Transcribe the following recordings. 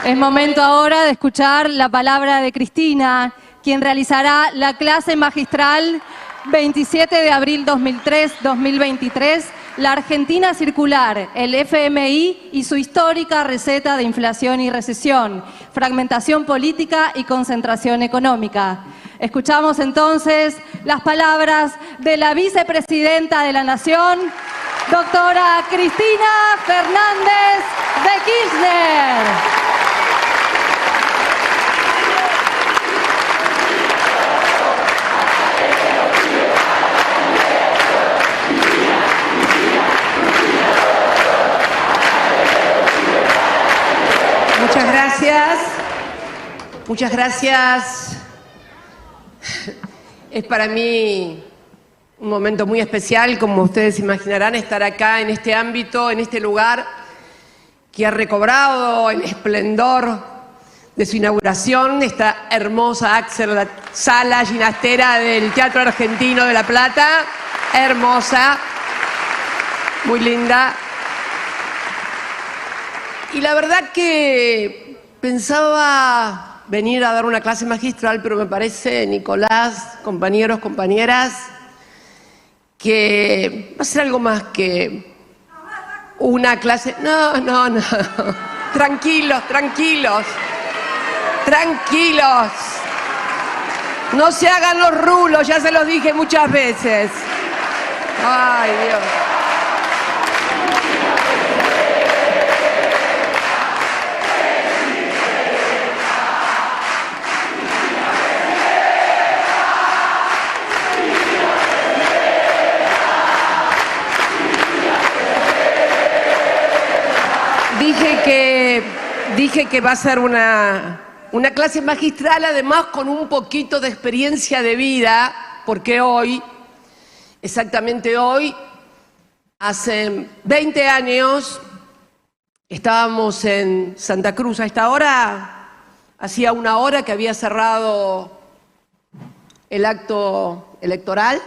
Es momento ahora de escuchar la palabra de Cristina, quien realizará la clase magistral 27 de abril 2023, la Argentina circular, el FMI y su histórica receta de inflación y recesión, fragmentación política y concentración económica. Escuchamos entonces las palabras de la vicepresidenta de la Nación, doctora Cristina Fernández de Kirchner. Muchas gracias. Es para mí un momento muy especial, como ustedes imaginarán, estar acá en este ámbito, en este lugar que ha recobrado el esplendor de su inauguración, esta hermosa Axel Sala Ginastera del Teatro Argentino de La Plata, hermosa, muy linda. Y la verdad que pensaba venir a dar una clase magistral, pero me parece, Nicolás, compañeros, compañeras, que va a ser algo más que una clase. No. Tranquilos. No se hagan los rulos, ya se los dije muchas veces. Ay, Dios. Dije que va a ser una clase magistral, además con un poquito de experiencia de vida, porque hoy, exactamente hoy, hace 20 años, estábamos en Santa Cruz. A esta hora, hacía una hora que había cerrado el acto electoral,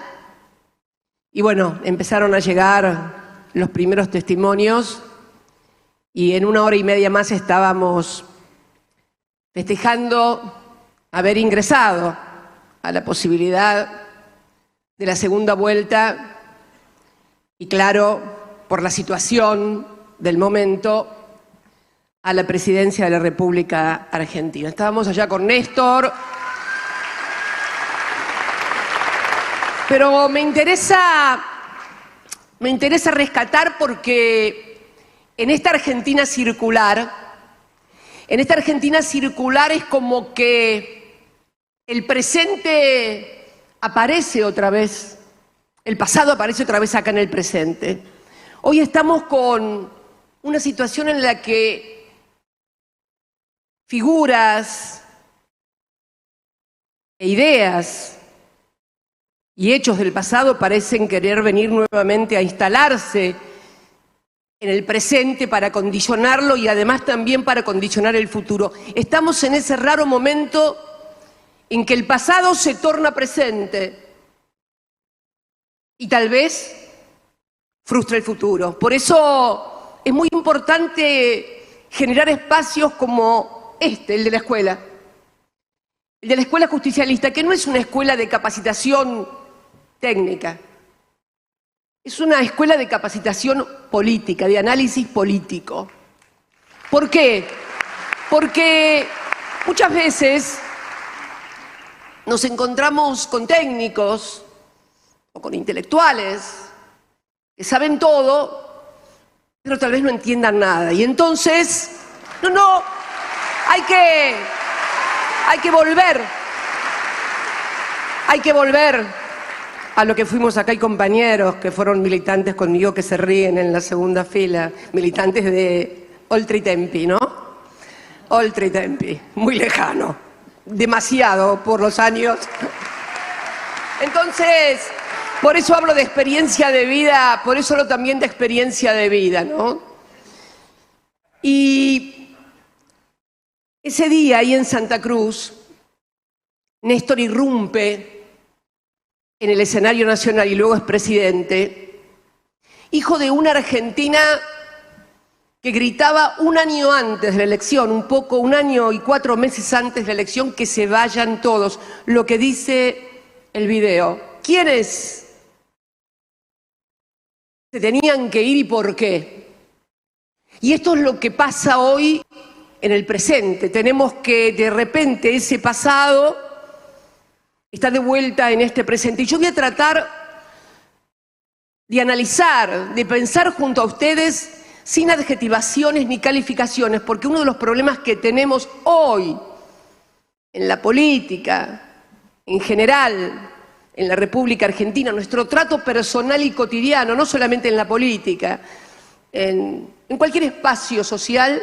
y bueno, empezaron a llegar los primeros testimonios. Y en una hora y media más estábamos festejando haber ingresado a la posibilidad de la segunda vuelta y, claro, por la situación del momento, a la presidencia de la República Argentina. Estábamos allá con Néstor, pero me interesa rescatar porque en esta Argentina circular es como que el presente aparece otra vez, el pasado aparece otra vez acá en el presente. Hoy estamos con una situación en la que figuras e ideas y hechos del pasado parecen querer venir nuevamente a instalarse en el presente para condicionarlo y además también para condicionar el futuro. Estamos en ese raro momento en que el pasado se torna presente y tal vez frustra el futuro. Por eso es muy importante generar espacios como este, el de la escuela. El de la escuela justicialista, que no es una escuela de capacitación técnica. Es una escuela de capacitación política, de análisis político. ¿Por qué? Porque muchas veces nos encontramos con técnicos o con intelectuales que saben todo, pero tal vez no entiendan nada. Y entonces, hay que volver a lo que fuimos acá. Hay compañeros que fueron militantes conmigo que se ríen en la segunda fila, militantes de Oltre y Tempi, ¿no? Oltre y Tempi, muy lejano, demasiado por los años. Entonces, por eso hablo de experiencia de vida, por eso hablo también de experiencia de vida, ¿no? Y ese día ahí en Santa Cruz, Néstor irrumpe en el escenario nacional y luego es presidente, hijo de una Argentina que gritaba un año antes de la elección, un año y 4 meses antes de la elección, que se vayan todos. Lo que dice el video. ¿Quiénes se tenían que ir y por qué? Y esto es lo que pasa hoy en el presente. Tenemos que, de repente, ese pasado está de vuelta en este presente. Y yo voy a tratar de analizar, de pensar junto a ustedes, sin adjetivaciones ni calificaciones, porque uno de los problemas que tenemos hoy en la política, en general, en la República Argentina, nuestro trato personal y cotidiano, no solamente en la política, en cualquier espacio social,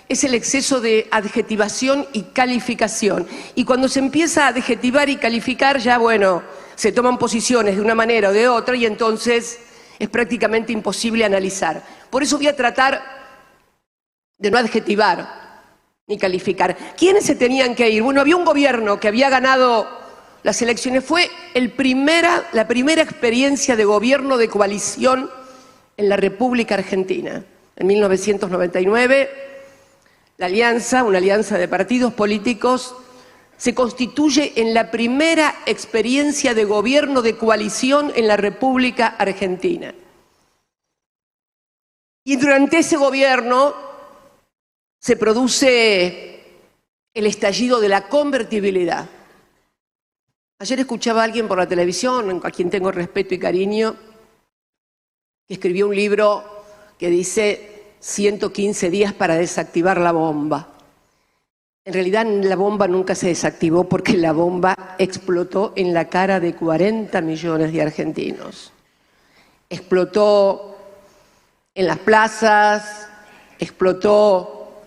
es el exceso de adjetivación y calificación. Y cuando se empieza a adjetivar y calificar, ya bueno, se toman posiciones de una manera o de otra y entonces es prácticamente imposible analizar. Por eso voy a tratar de no adjetivar ni calificar. ¿Quiénes se tenían que ir? Bueno, había un gobierno que había ganado las elecciones. Fue la primera experiencia de gobierno de coalición en la República Argentina. En 1999, la alianza, una alianza de partidos políticos, se constituye en la primera experiencia de gobierno de coalición en la República Argentina. Y durante ese gobierno se produce el estallido de la convertibilidad. Ayer escuchaba a alguien por la televisión, a quien tengo respeto y cariño, que escribió un libro que dice 115 días para desactivar la bomba. En realidad la bomba nunca se desactivó porque la bomba explotó en la cara de 40 millones de argentinos. Explotó en las plazas, explotó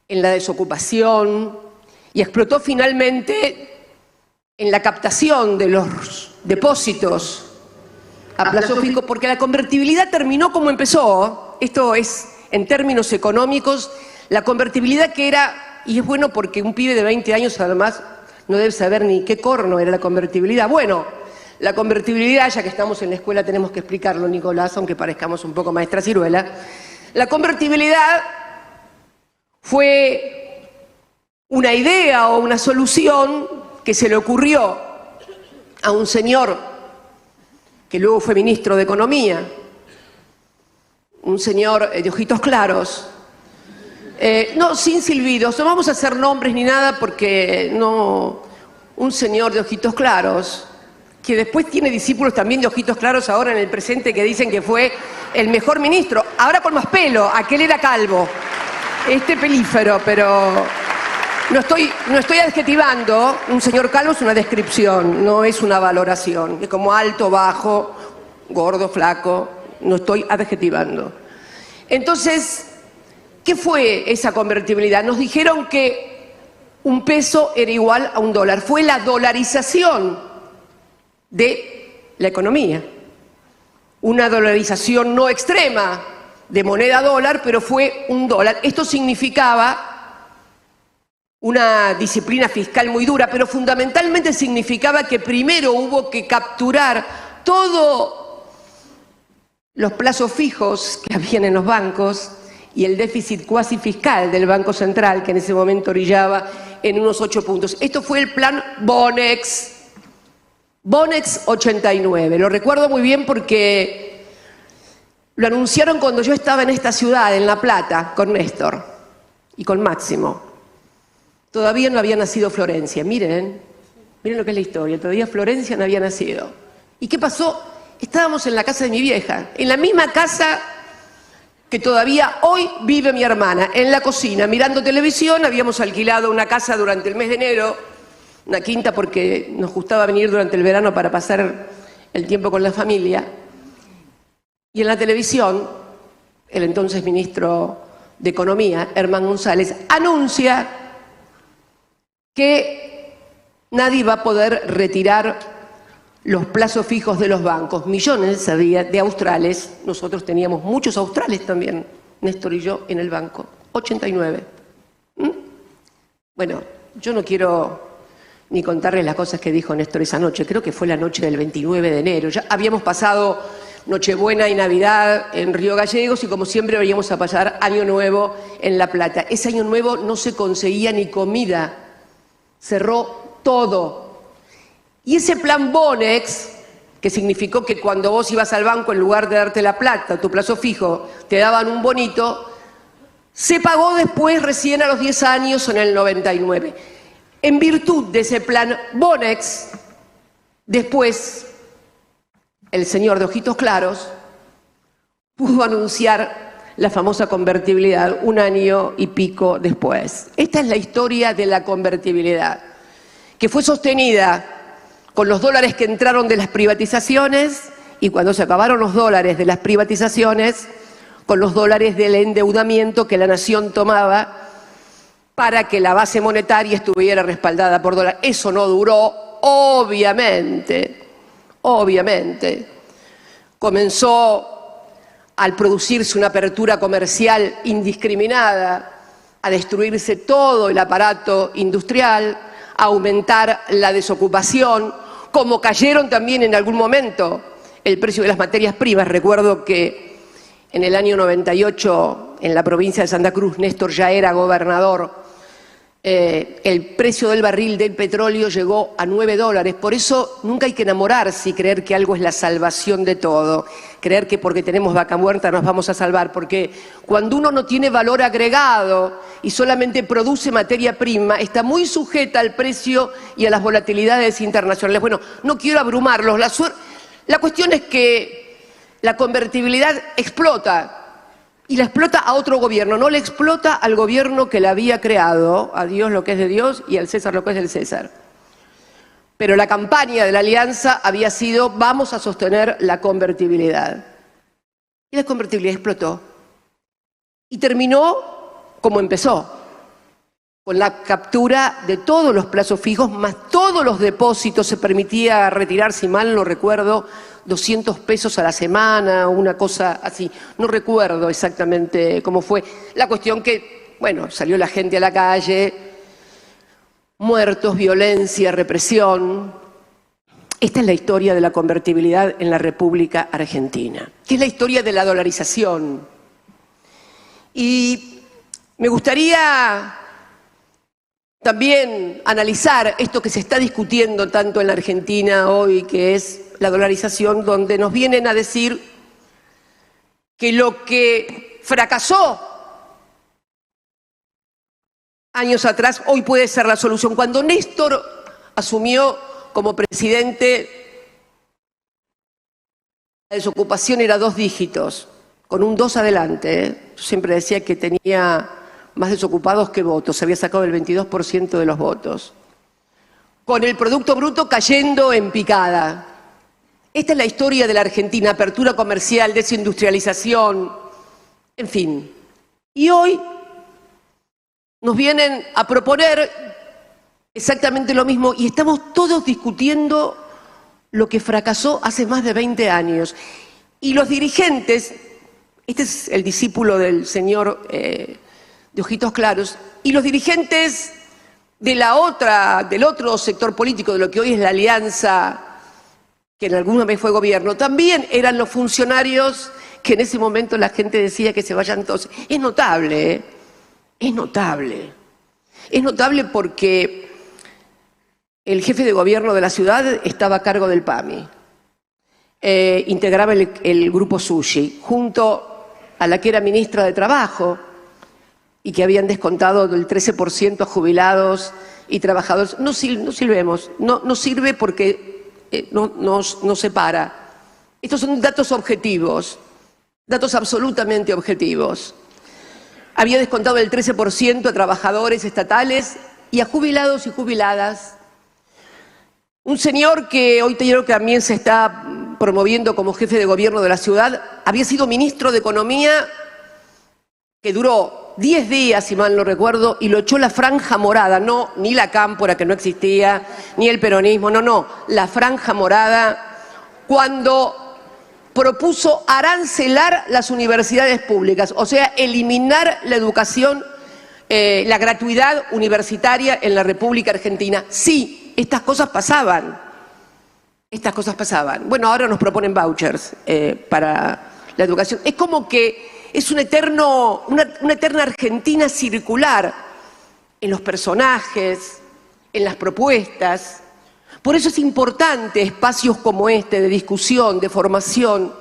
en la desocupación y explotó finalmente en la captación de los depósitos a plazo fijo, porque la convertibilidad terminó como empezó. Esto es, en términos económicos, la convertibilidad que era... Y es bueno porque un pibe de 20 años además no debe saber ni qué corno era la convertibilidad. Bueno, la convertibilidad, ya que estamos en la escuela tenemos que explicarlo, Nicolás, aunque parezcamos un poco maestra ciruela. La convertibilidad fue una idea o una solución que se le ocurrió a un señor que luego fue ministro de Economía, un señor de ojitos claros. No, sin silbidos, no vamos a hacer nombres ni nada porque no... Un señor de ojitos claros, que después tiene discípulos también de ojitos claros ahora en el presente que dicen que fue el mejor ministro, ahora con más pelo, aquel era calvo, este pelífero, pero no estoy adjetivando. Un señor calvo es una descripción, no es una valoración, es como alto, bajo, gordo, flaco, no estoy adjetivando. Entonces, ¿qué fue esa convertibilidad? Nos dijeron que un peso era igual a un dólar. Fue la dolarización de la economía. Una dolarización no extrema de moneda dólar, pero fue un dólar. Esto significaba una disciplina fiscal muy dura, pero fundamentalmente significaba que primero hubo que capturar todos los plazos fijos que habían en los bancos y el déficit cuasi fiscal del Banco Central, que en ese momento orillaba en unos 8 puntos. Esto fue el plan Bonex. Bonex 89. Lo recuerdo muy bien porque lo anunciaron cuando yo estaba en esta ciudad, en La Plata, con Néstor y con Máximo. Todavía no había nacido Florencia. Miren lo que es la historia. Todavía Florencia no había nacido. ¿Y qué pasó? Estábamos en la casa de mi vieja, en la misma casa que todavía hoy vive mi hermana, en la cocina, mirando televisión. Habíamos alquilado una casa durante el mes de enero, una quinta porque nos gustaba venir durante el verano para pasar el tiempo con la familia. Y en la televisión, el entonces ministro de Economía, Herman González, anuncia que nadie va a poder retirar los plazos fijos de los bancos. Millones había de australes. Nosotros teníamos muchos australes también, Néstor y yo, en el banco. 89. Bueno, yo no quiero ni contarles las cosas que dijo Néstor esa noche. Creo que fue la noche del 29 de enero. Ya habíamos pasado Nochebuena y Navidad en Río Gallegos y como siempre veníamos a pasar Año Nuevo en La Plata. Ese Año Nuevo no se conseguía ni comida, cerró todo. Y ese plan Bonex, que significó que cuando vos ibas al banco en lugar de darte la plata, tu plazo fijo, te daban un bonito, se pagó después recién a los 10 años en el 99. En virtud de ese plan Bonex, después el señor de ojitos claros pudo anunciar la famosa convertibilidad un año y pico después. Esta es la historia de la convertibilidad, que fue sostenida con los dólares que entraron de las privatizaciones y cuando se acabaron los dólares de las privatizaciones, con los dólares del endeudamiento que la nación tomaba para que la base monetaria estuviera respaldada por dólares. Eso no duró, obviamente. Comenzó al producirse una apertura comercial indiscriminada, a destruirse todo el aparato industrial, a aumentar la desocupación, como cayeron también en algún momento el precio de las materias primas. Recuerdo que en el año 98, en la provincia de Santa Cruz, Néstor ya era gobernador, el precio del barril del petróleo llegó a $9. Por eso nunca hay que enamorarse y creer que algo es la salvación de todo, creer que porque tenemos vaca muerta nos vamos a salvar, porque cuando uno no tiene valor agregado y solamente produce materia prima, está muy sujeta al precio y a las volatilidades internacionales. Bueno, no quiero abrumarlos, la cuestión es que la convertibilidad explota. Y la explota a otro gobierno, no le explota al gobierno que la había creado, a Dios lo que es de Dios y al César lo que es del César. Pero la campaña de la Alianza había sido: vamos a sostener la convertibilidad. Y la convertibilidad explotó. Y terminó como empezó, con la captura de todos los plazos fijos, más todos los depósitos. Se permitía retirar, si mal no recuerdo, 200 pesos a la semana, una cosa así. No recuerdo exactamente cómo fue. La cuestión que, bueno, salió la gente a la calle, muertos, violencia, represión. Esta es la historia de la convertibilidad en la República Argentina, que es la historia de la dolarización. Y me gustaría también analizar esto que se está discutiendo tanto en la Argentina hoy, que es la dolarización, donde nos vienen a decir que lo que fracasó años atrás hoy puede ser la solución. Cuando Néstor asumió como presidente, la desocupación era 2 dígitos, con un 2 adelante. Yo siempre decía que tenía más desocupados que votos, se había sacado el 22% de los votos. Con el Producto Bruto cayendo en picada. Esta es la historia de la Argentina: apertura comercial, desindustrialización, en fin. Y hoy nos vienen a proponer exactamente lo mismo y estamos todos discutiendo lo que fracasó hace más de 20 años. Y los dirigentes, este es el discípulo del señor de ojitos claros, y los dirigentes del otro sector político, de lo que hoy es la Alianza, que en alguna vez fue gobierno, también eran los funcionarios que en ese momento la gente decía que se vayan todos. Es notable, ¿eh? Es notable. Es notable porque el jefe de gobierno de la ciudad estaba a cargo del PAMI. Integraba el grupo Sushi, junto a la que era ministra de Trabajo, y que habían descontado del 13% a jubilados y trabajadores. No sirvemos, no sirve porque nos separa. Estos son datos objetivos, datos absolutamente objetivos. Había descontado el 13% a trabajadores estatales y a jubilados y jubiladas. Un señor que hoy que también se está promoviendo como jefe de gobierno de la ciudad, había sido ministro de Economía, que duró 10 días, si mal no recuerdo, y lo echó la Franja Morada, no, ni la Cámpora, que no existía, ni el peronismo, no, la Franja Morada, cuando propuso arancelar las universidades públicas, o sea, eliminar la educación, la gratuidad universitaria en la República Argentina. Sí, estas cosas pasaban. estas cosas pasaban. Bueno, ahora nos proponen vouchers para la educación. Es como que es una eterna Argentina circular en los personajes, en las propuestas. Por eso es importante espacios como este de discusión, de formación,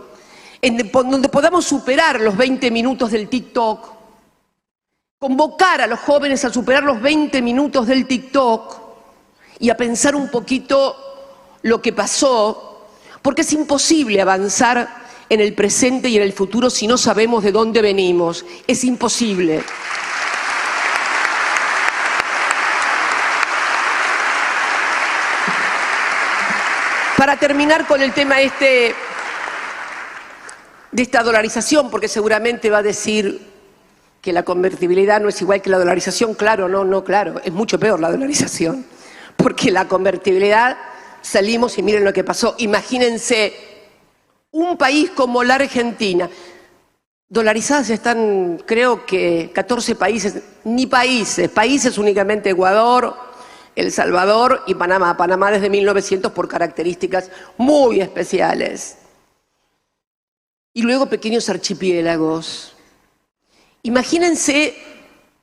donde podamos superar los 20 minutos del TikTok, convocar a los jóvenes a superar los 20 minutos del TikTok y a pensar un poquito lo que pasó, porque es imposible avanzar en el presente y en el futuro si no sabemos de dónde venimos. Es imposible. Para terminar con el tema de esta dolarización, porque seguramente va a decir que la convertibilidad no es igual que la dolarización. Claro, no, claro, es mucho peor la dolarización, porque la convertibilidad salimos y miren lo que pasó. Imagínense un país como la Argentina. Dolarizadas están, creo que 14 países, ni países únicamente Ecuador, El Salvador y Panamá. Panamá desde 1900 por características muy especiales. Y luego pequeños archipiélagos. Imagínense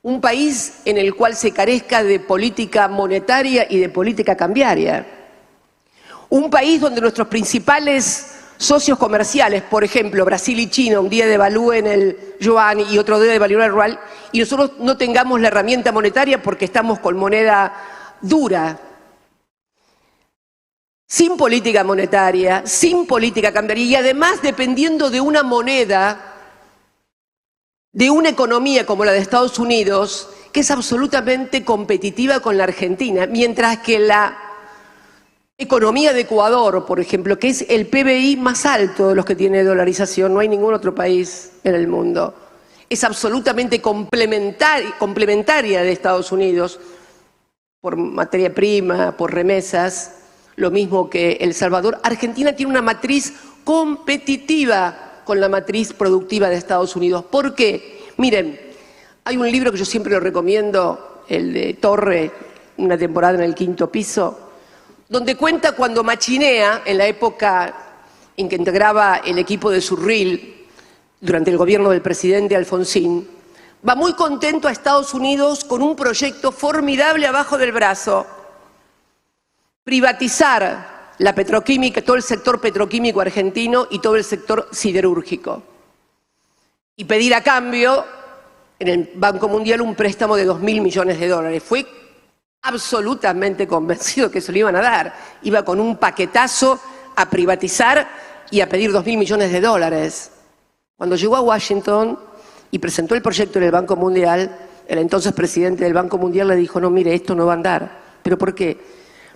un país en el cual se carezca de política monetaria y de política cambiaria. Un país donde nuestros principales socios comerciales, por ejemplo, Brasil y China, un día devalúen el yuan y otro día devalúen el real, y nosotros no tengamos la herramienta monetaria porque estamos con moneda dura, sin política monetaria, sin política cambiaria, y además dependiendo de una moneda, de una economía como la de Estados Unidos, que es absolutamente competitiva con la Argentina, mientras que la economía de Ecuador, por ejemplo, que es el PBI más alto de los que tiene dolarización, no hay ningún otro país en el mundo, es absolutamente complementaria de Estados Unidos, por materia prima, por remesas, lo mismo que El Salvador. Argentina tiene una matriz competitiva con la matriz productiva de Estados Unidos. ¿Por qué? Miren, hay un libro que yo siempre lo recomiendo, el de Torre, Una temporada en el quinto piso, donde cuenta cuando Machinea, en la época en que integraba el equipo de Surril, durante el gobierno del presidente Alfonsín, va muy contento a Estados Unidos con un proyecto formidable abajo del brazo: privatizar la petroquímica, todo el sector petroquímico argentino y todo el sector siderúrgico. Y pedir a cambio en el Banco Mundial un préstamo de $2.000 millones. Fue absolutamente convencido que se lo iban a dar. Iba con un paquetazo a privatizar y a pedir $2.000 millones. Cuando llegó a Washington y presentó el proyecto en el Banco Mundial, el entonces presidente del Banco Mundial le dijo: no, mire, esto no va a andar. ¿Pero por qué?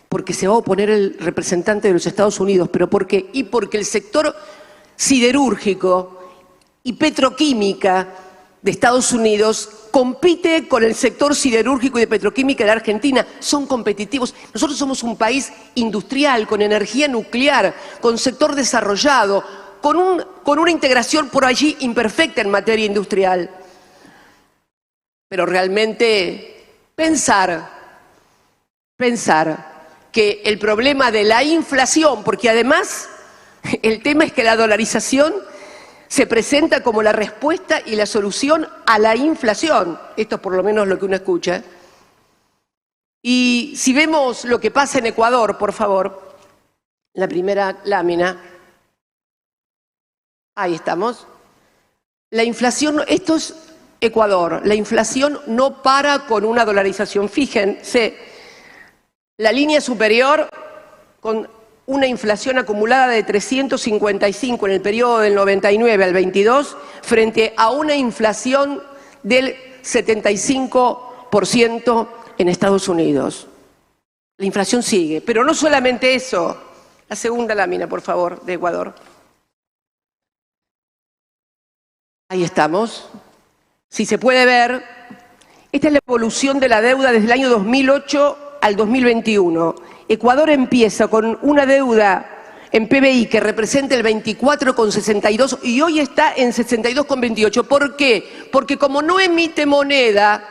Porque se va a oponer el representante de los Estados Unidos. ¿Pero por qué? Y porque el sector siderúrgico y petroquímica de Estados Unidos compite con el sector siderúrgico y de petroquímica de la Argentina. Son competitivos. Nosotros somos un país industrial, con energía nuclear, con sector desarrollado, con una integración por allí imperfecta en materia industrial. Pero realmente pensar que el problema de la inflación, porque además el tema es que la dolarización se presenta como la respuesta y la solución a la inflación. Esto es por lo menos lo que uno escucha. Y si vemos lo que pasa en Ecuador, por favor, la primera lámina. Ahí estamos. La inflación, esto es Ecuador, la inflación no para con una dolarización. Fíjense, la línea superior con una inflación acumulada de 355 en el periodo del 99 al 22, frente a una inflación del 75% en Estados Unidos. La inflación sigue, pero no solamente eso. La segunda lámina, por favor, de Ecuador. Ahí estamos. Si se puede ver, esta es la evolución de la deuda desde el año 2008 al 2021. Ecuador empieza con una deuda en PBI que representa el 24,62 y hoy está en 62,28. ¿Por qué? Porque como no emite moneda,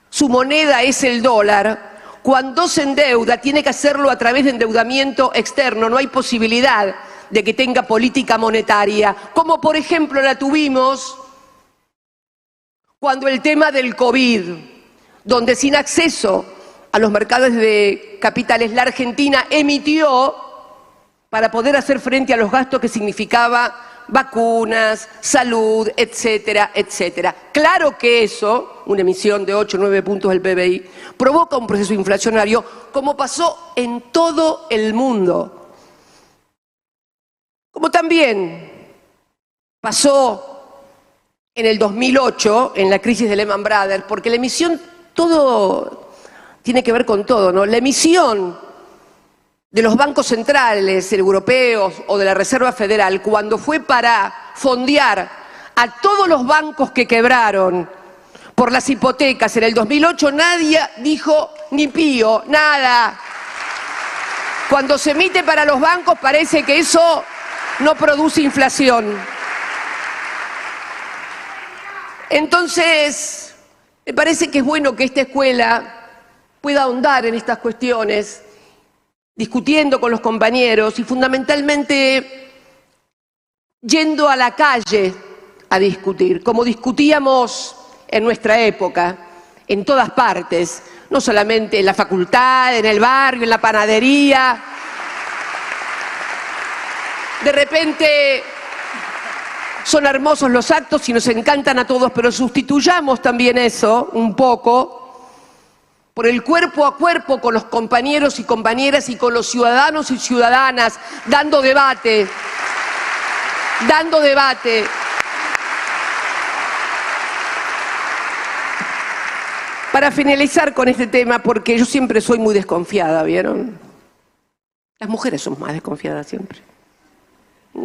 su moneda es el dólar, cuando se endeuda, tiene que hacerlo a través de endeudamiento externo. No hay posibilidad de que tenga política monetaria, como por ejemplo la tuvimos cuando el tema del COVID, donde sin acceso a los mercados de capitales, la Argentina emitió para poder hacer frente a los gastos que significaba vacunas, salud, etcétera, etcétera. Claro que eso, una emisión de 8 o 9 puntos del PBI, provoca un proceso inflacionario, como pasó en todo el mundo. Como también pasó en el 2008, en la crisis de Lehman Brothers, porque la emisión, todo tiene que ver con todo, ¿no? La emisión de los bancos centrales europeos o de la Reserva Federal, cuando fue para fondear a todos los bancos que quebraron por las hipotecas en el 2008, nadie dijo ni pío, nada. Cuando se emite para los bancos parece que eso no produce inflación. Entonces, me parece que es bueno que esta escuela pueda ahondar en estas cuestiones, discutiendo con los compañeros y fundamentalmente yendo a la calle a discutir, como discutíamos en nuestra época, en todas partes, no solamente en la facultad, en el barrio, en la panadería. De repente son hermosos los actos y nos encantan a todos, pero sustituyamos también eso un poco por el cuerpo a cuerpo con los compañeros y compañeras y con los ciudadanos y ciudadanas, dando debate. Para finalizar con este tema, porque yo siempre soy muy desconfiada, ¿vieron? Las mujeres somos más desconfiadas siempre.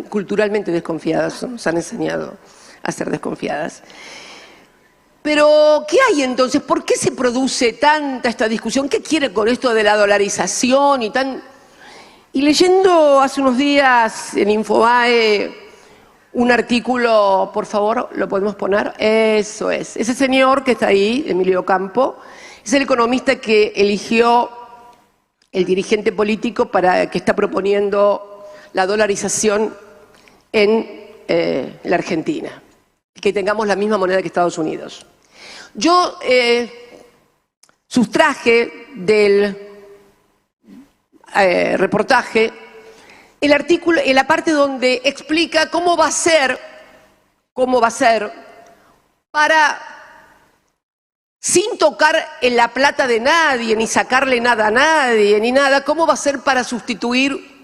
Culturalmente desconfiadas, nos han enseñado a ser desconfiadas. Pero, ¿qué hay entonces? ¿Por qué se produce tanta esta discusión? ¿Qué quiere con esto de la dolarización y tan...? Y leyendo hace unos días en Infobae un artículo, por favor, ¿lo podemos poner? Eso es. Ese señor que está ahí, Emilio Campo, es el economista que eligió el dirigente político para que está proponiendo la dolarización en la Argentina. Que tengamos la misma moneda que Estados Unidos. Yo sustraje del reportaje el artículo en la parte donde explica cómo va a ser para, sin tocar en la plata de nadie, ni sacarle nada a nadie, ni nada, cómo va a ser para sustituir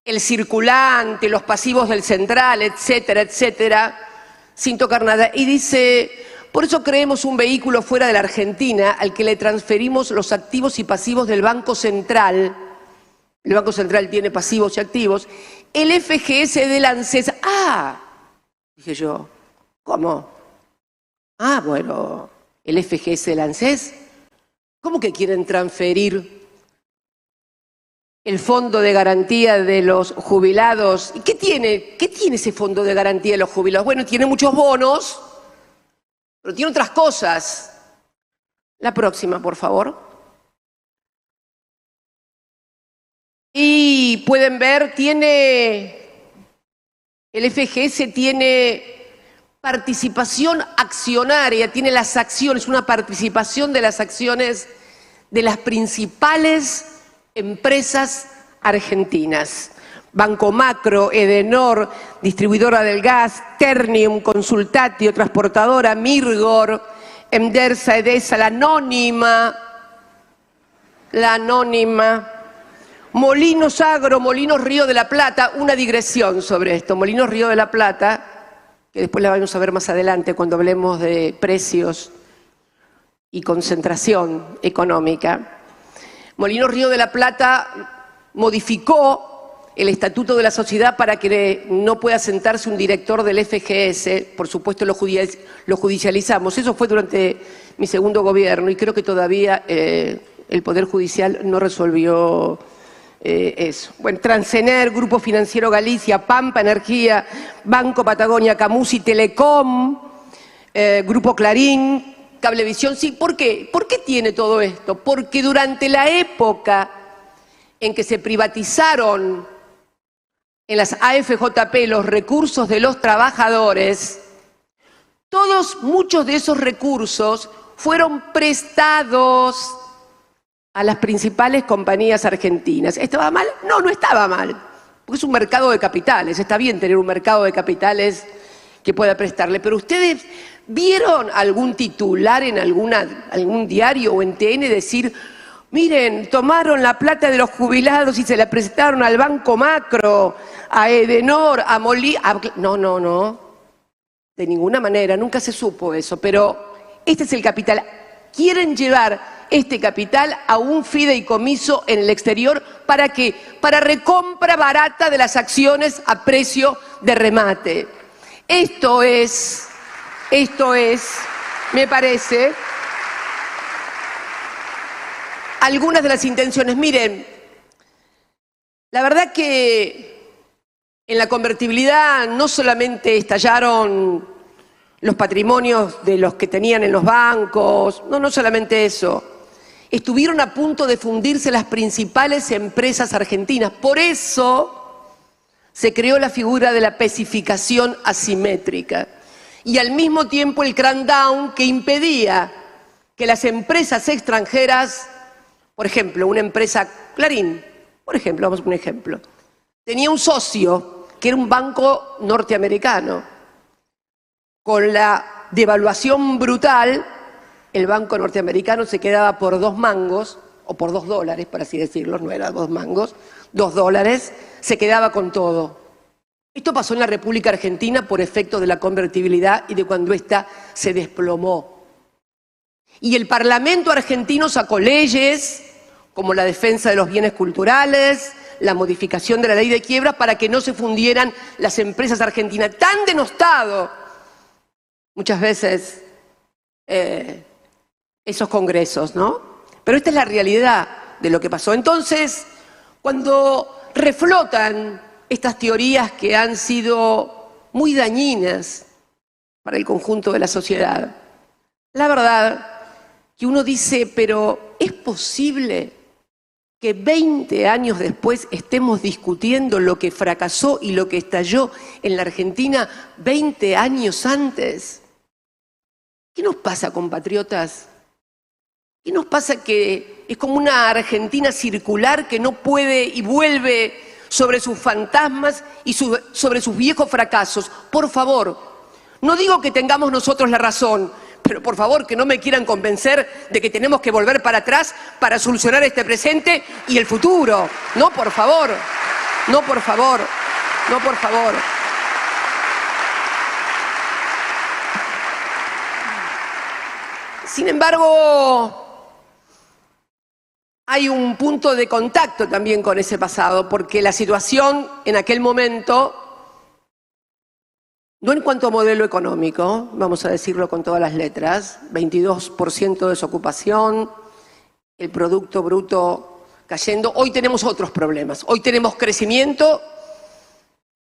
el circulante, los pasivos del central, etcétera, etcétera, sin tocar nada. Y dice, por eso creemos un vehículo fuera de la Argentina al que le transferimos los activos y pasivos del Banco Central. El Banco Central tiene pasivos y activos. El FGS del ANSES. ¡Ah! Dije yo, ¿cómo? Ah, bueno, el FGS del ANSES. ¿Cómo que quieren transferir el fondo de garantía de los jubilados? ¿Y qué tiene ese fondo de garantía de los jubilados? Bueno, tiene muchos bonos, pero tiene otras cosas. La próxima, por favor. Y pueden ver, el FGS tiene participación accionaria, tiene las acciones, una participación de las acciones de las principales empresas argentinas. Banco Macro, Edenor, distribuidora del gas, Ternium, Consultatio, transportadora, Mirgor, Endersa, Edesa, la Anónima, Molinos Agro, Molinos Río de la Plata, una digresión sobre esto. Molinos Río de la Plata, que después la vamos a ver más adelante cuando hablemos de precios y concentración económica. Molinos Río de la Plata modificó el estatuto de la sociedad para que no pueda sentarse un director del FGS. Por supuesto lo judicializamos. Eso fue durante mi segundo gobierno y creo que todavía el Poder Judicial no resolvió eso. Bueno, Transener, Grupo Financiero Galicia, Pampa Energía, Banco Patagonia, Camusi, Telecom, Grupo Clarín, Cablevisión sí. ¿Por qué? ¿Por qué tiene todo esto? Porque durante la época en que se privatizaron en las AFJP los recursos de los trabajadores, muchos de esos recursos fueron prestados a las principales compañías argentinas. ¿Estaba mal? No, no estaba mal, porque es un mercado de capitales. Está bien tener un mercado de capitales que pueda prestarle, pero ustedes ¿vieron algún titular en algún diario o en TN decir: miren, tomaron la plata de los jubilados y se la prestaron al Banco Macro, a Edenor, a Molí? No, no, no. De ninguna manera, nunca se supo eso. Pero este es el capital. Quieren llevar este capital a un fideicomiso en el exterior. ¿Para qué? Para recompra barata de las acciones a precio de remate. Esto es, me parece, algunas de las intenciones. Miren, la verdad que en la convertibilidad no solamente estallaron los patrimonios de los que tenían en los bancos, no solamente eso. Estuvieron a punto de fundirse las principales empresas argentinas. Por eso se creó la figura de la pesificación asimétrica y al mismo tiempo el crackdown que impedía que las empresas extranjeras, por ejemplo, una empresa Clarín, por ejemplo, vamos a un ejemplo, tenía un socio que era un banco norteamericano. Con la devaluación brutal, el banco norteamericano se quedaba por 2 mangos, o por $2, por así decirlo, no era 2 mangos, $2, se quedaba con todo. Esto pasó en la República Argentina por efecto de la convertibilidad y de cuando ésta se desplomó. Y el Parlamento argentino sacó leyes como la defensa de los bienes culturales, la modificación de la ley de quiebra para que no se fundieran las empresas argentinas. Tan denostado muchas veces esos congresos, ¿no? Pero esta es la realidad de lo que pasó. Entonces, cuando reflotan estas teorías que han sido muy dañinas para el conjunto de la sociedad, la verdad que uno dice, pero ¿es posible que 20 años después estemos discutiendo lo que fracasó y lo que estalló en la Argentina 20 años antes? ¿Qué nos pasa, compatriotas? ¿Qué nos pasa que es como una Argentina circular que no puede y vuelve sobre sus fantasmas y sobre sus viejos fracasos? Por favor, no digo que tengamos nosotros la razón, pero por favor que no me quieran convencer de que tenemos que volver para atrás para solucionar este presente y el futuro. No, por favor, no, por favor, no, por favor. Sin embargo, hay un punto de contacto también con ese pasado, porque la situación en aquel momento, no en cuanto a modelo económico, vamos a decirlo con todas las letras, 22% de desocupación, el Producto Bruto cayendo. Hoy tenemos otros problemas. Hoy tenemos crecimiento,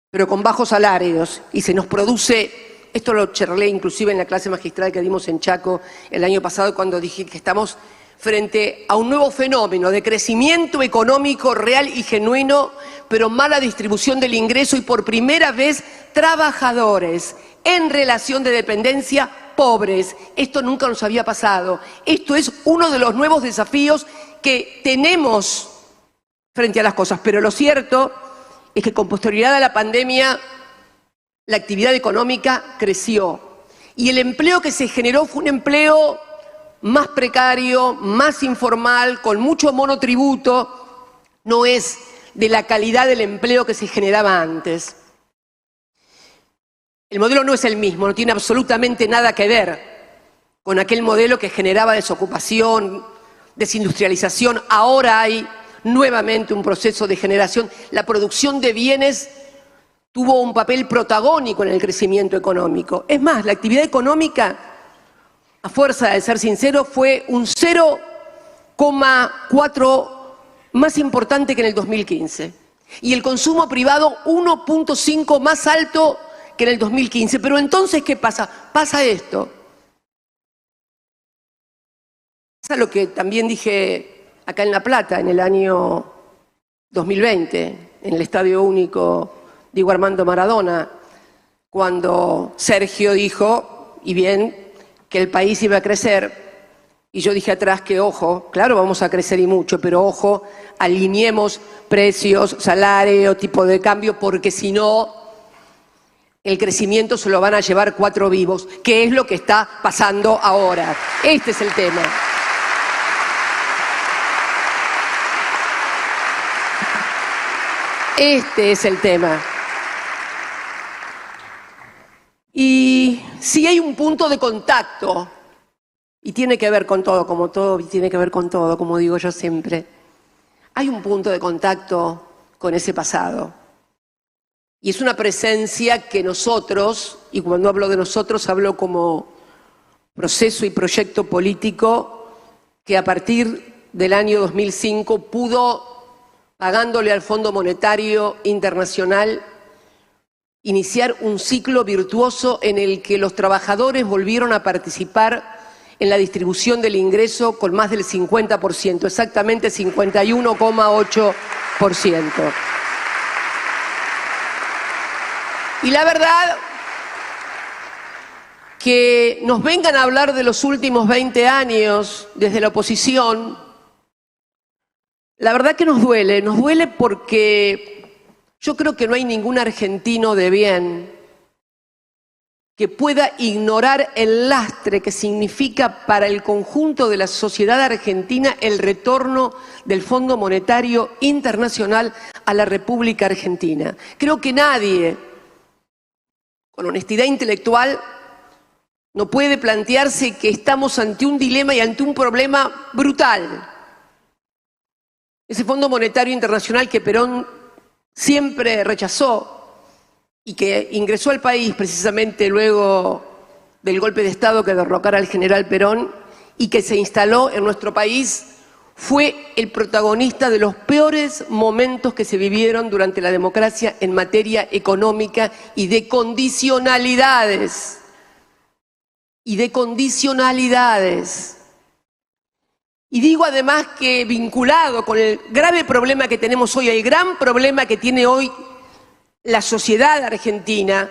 pero con bajos salarios, y se nos produce, esto lo charlé inclusive en la clase magistral que dimos en Chaco el año pasado, cuando dije que estamos frente a un nuevo fenómeno de crecimiento económico real y genuino, pero mala distribución del ingreso y por primera vez trabajadores en relación de dependencia pobres. Esto nunca nos había pasado. Esto es uno de los nuevos desafíos que tenemos frente a las cosas. Pero lo cierto es que con posterioridad a la pandemia la actividad económica creció y el empleo que se generó fue un empleo más precario, más informal, con mucho monotributo, no es de la calidad del empleo que se generaba antes. El modelo no es el mismo, no tiene absolutamente nada que ver con aquel modelo que generaba desocupación, desindustrialización. Ahora hay nuevamente un proceso de generación. La producción de bienes tuvo un papel protagónico en el crecimiento económico. Es más, la actividad económica, a fuerza de ser sincero, fue un 0,4 más importante que en el 2015. Y el consumo privado 1,5 más alto que en el 2015. Pero entonces, ¿qué pasa? Pasa esto. lo que también dije acá en La Plata en el año 2020, en el Estadio Único Diego Armando Maradona, cuando Sergio dijo, y bien, que el país iba a crecer, y yo dije atrás que ojo, claro, vamos a crecer y mucho, pero ojo, alineemos precios, salario, tipo de cambio, porque si no, el crecimiento se lo van a llevar 4 vivos, que es lo que está pasando ahora. Este es el tema. Este es el tema. Y si hay un punto de contacto, y tiene que ver con todo, como todo tiene que ver con todo, como digo yo siempre, hay un punto de contacto con ese pasado. Y es una presencia que nosotros, y cuando hablo de nosotros hablo como proceso y proyecto político, que a partir del año 2005 pudo, pagándole al Fondo Monetario Internacional, iniciar un ciclo virtuoso en el que los trabajadores volvieron a participar en la distribución del ingreso con más del 50%, exactamente 51,8%. Y la verdad, que nos vengan a hablar de los últimos 20 años desde la oposición, la verdad que nos duele porque yo creo que no hay ningún argentino de bien que pueda ignorar el lastre que significa para el conjunto de la sociedad argentina el retorno del Fondo Monetario Internacional a la República Argentina. Creo que nadie, con honestidad intelectual, no puede plantearse que estamos ante un dilema y ante un problema brutal. Ese Fondo Monetario Internacional que Perón siempre rechazó y que ingresó al país precisamente luego del golpe de Estado que derrocara al general Perón y que se instaló en nuestro país, fue el protagonista de los peores momentos que se vivieron durante la democracia en materia económica y de condicionalidades. Y digo además que vinculado con el grave problema que tenemos hoy, el gran problema que tiene hoy la sociedad argentina,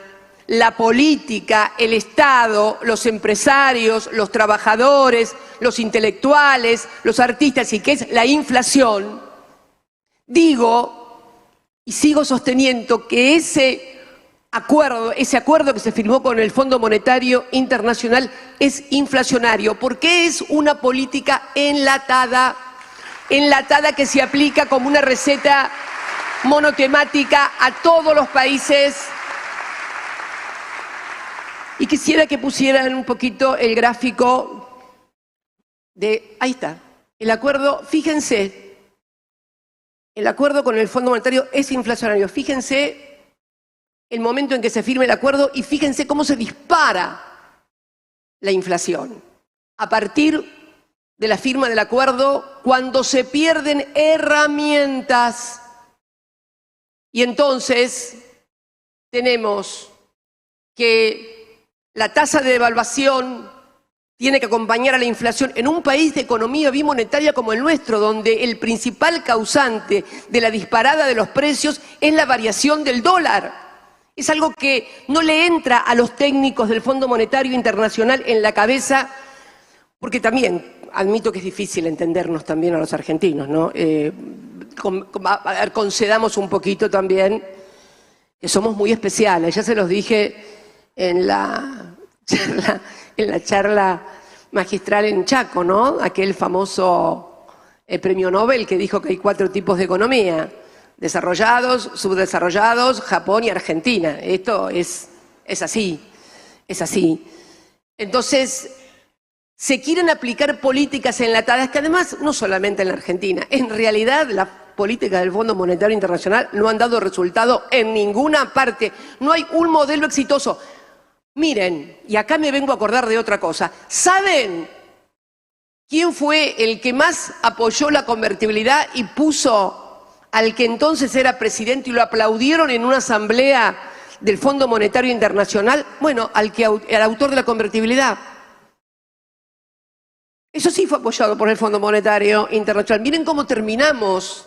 la política, el Estado, los empresarios, los trabajadores, los intelectuales, los artistas, y que es la inflación, digo y sigo sosteniendo que ese acuerdo que se firmó con el Fondo Monetario Internacional es inflacionario, porque es una política enlatada que se aplica como una receta monotemática a todos los países. Y quisiera que pusieran un poquito el gráfico de, ahí está, el acuerdo, fíjense, el acuerdo con el Fondo Monetario es inflacionario, fíjense el momento en que se firme el acuerdo y fíjense cómo se dispara la inflación. A partir de la firma del acuerdo, cuando se pierden herramientas. Y entonces tenemos que la tasa de devaluación tiene que acompañar a la inflación en un país de economía bimonetaria como el nuestro, donde el principal causante de la disparada de los precios es la variación del dólar. Es algo que no le entra a los técnicos del Fondo Monetario Internacional en la cabeza, porque también admito que es difícil entendernos también a los argentinos, ¿no? Concedamos un poquito también que somos muy especiales. Ya se los dije en la charla magistral en Chaco, ¿no? Aquel famoso premio Nobel que dijo que hay 4 tipos de economía: desarrollados, subdesarrollados, Japón y Argentina. Esto es así, es así. Entonces, se quieren aplicar políticas enlatadas que además no solamente en la Argentina, en realidad las políticas del Fondo Monetario Internacional no han dado resultado en ninguna parte. No hay un modelo exitoso. Miren, y acá me vengo a acordar de otra cosa. ¿Saben quién fue el que más apoyó la convertibilidad y puso al que entonces era presidente y lo aplaudieron en una asamblea del Fondo Monetario Internacional? Bueno, al autor de la convertibilidad. Eso sí fue apoyado por el Fondo Monetario Internacional. Miren cómo terminamos.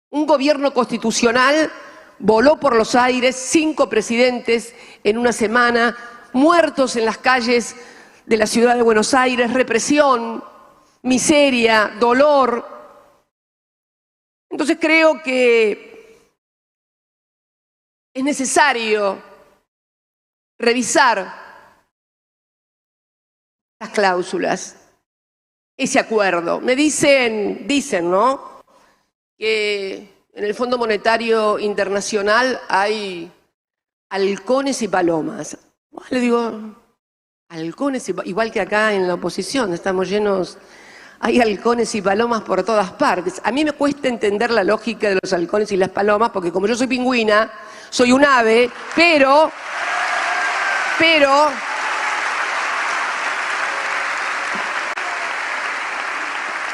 Un gobierno constitucional voló por los aires, 5 presidentes en una semana, muertos en las calles de la ciudad de Buenos Aires, represión, miseria, dolor. Entonces creo que es necesario revisar las cláusulas, ese acuerdo. Me dicen, ¿no?, que en el Fondo Monetario Internacional hay halcones y palomas. Le digo, halcones y palomas, igual que acá en la oposición, estamos llenos, hay halcones y palomas por todas partes. A mí me cuesta entender la lógica de los halcones y las palomas, porque como yo soy pingüina, soy un ave, pero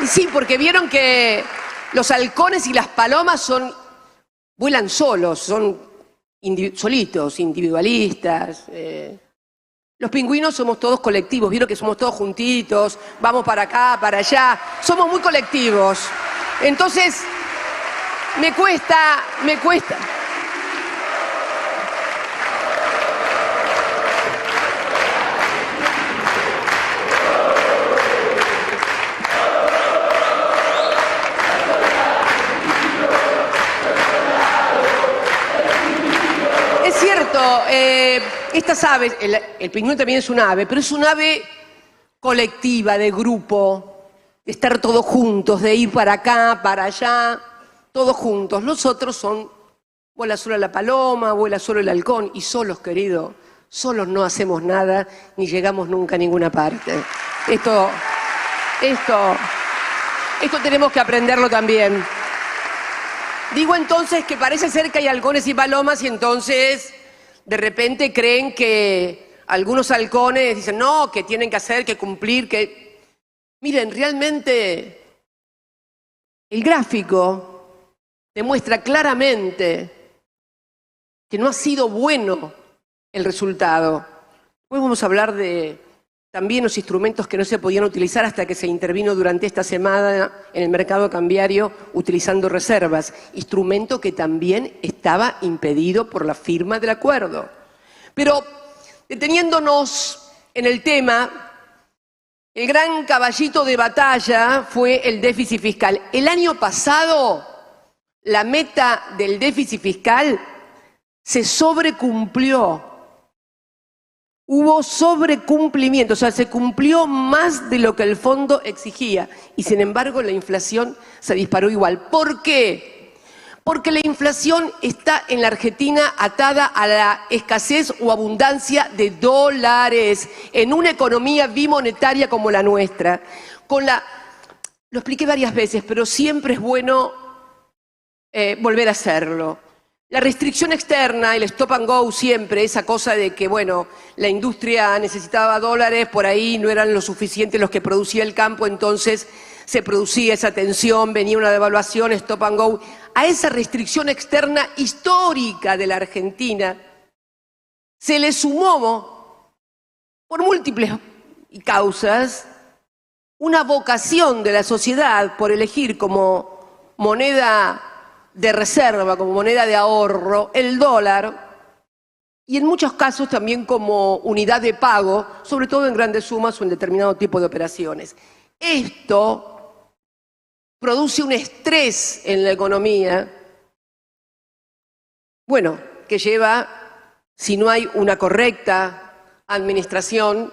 sí, porque vieron que los halcones y las palomas vuelan solos, son solitos, individualistas. Los pingüinos somos todos colectivos, vieron que somos todos juntitos, vamos para acá, para allá, somos muy colectivos. Entonces, me cuesta. Es cierto, estas aves, el pingüino también es un ave, pero es un ave colectiva, de grupo, de estar todos juntos, de ir para acá, para allá, todos juntos. Los otros vuela sola la paloma, vuela solo el halcón, y solos, querido, solos no hacemos nada, ni llegamos nunca a ninguna parte. Esto tenemos que aprenderlo también. Digo entonces que parece ser que hay halcones y palomas y entonces de repente creen que algunos halcones dicen no, que tienen que hacer, que cumplir, que... Miren, realmente el gráfico demuestra claramente que no ha sido bueno el resultado. Hoy vamos a hablar de también los instrumentos que no se podían utilizar hasta que se intervino durante esta semana en el mercado cambiario utilizando reservas, instrumento que también estaba impedido por la firma del acuerdo. Pero deteniéndonos en el tema, el gran caballito de batalla fue el déficit fiscal. El año pasado, la meta del déficit fiscal se sobrecumplió. Hubo sobrecumplimiento, o sea, se cumplió más de lo que el fondo exigía y sin embargo la inflación se disparó igual. ¿Por qué? Porque la inflación está en la Argentina atada a la escasez o abundancia de dólares en una economía bimonetaria como la nuestra. Lo expliqué varias veces, pero siempre es bueno volver a hacerlo. La restricción externa, el stop and go siempre, esa cosa de que, bueno, la industria necesitaba dólares, por ahí no eran lo suficiente los que producía el campo, entonces se producía esa tensión, venía una devaluación, stop and go. A esa restricción externa histórica de la Argentina se le sumó, por múltiples causas, una vocación de la sociedad por elegir como moneda de reserva, como moneda de ahorro, el dólar, y en muchos casos también como unidad de pago, sobre todo en grandes sumas o en determinado tipo de operaciones. Esto produce un estrés en la economía, bueno, que lleva, si no hay una correcta administración,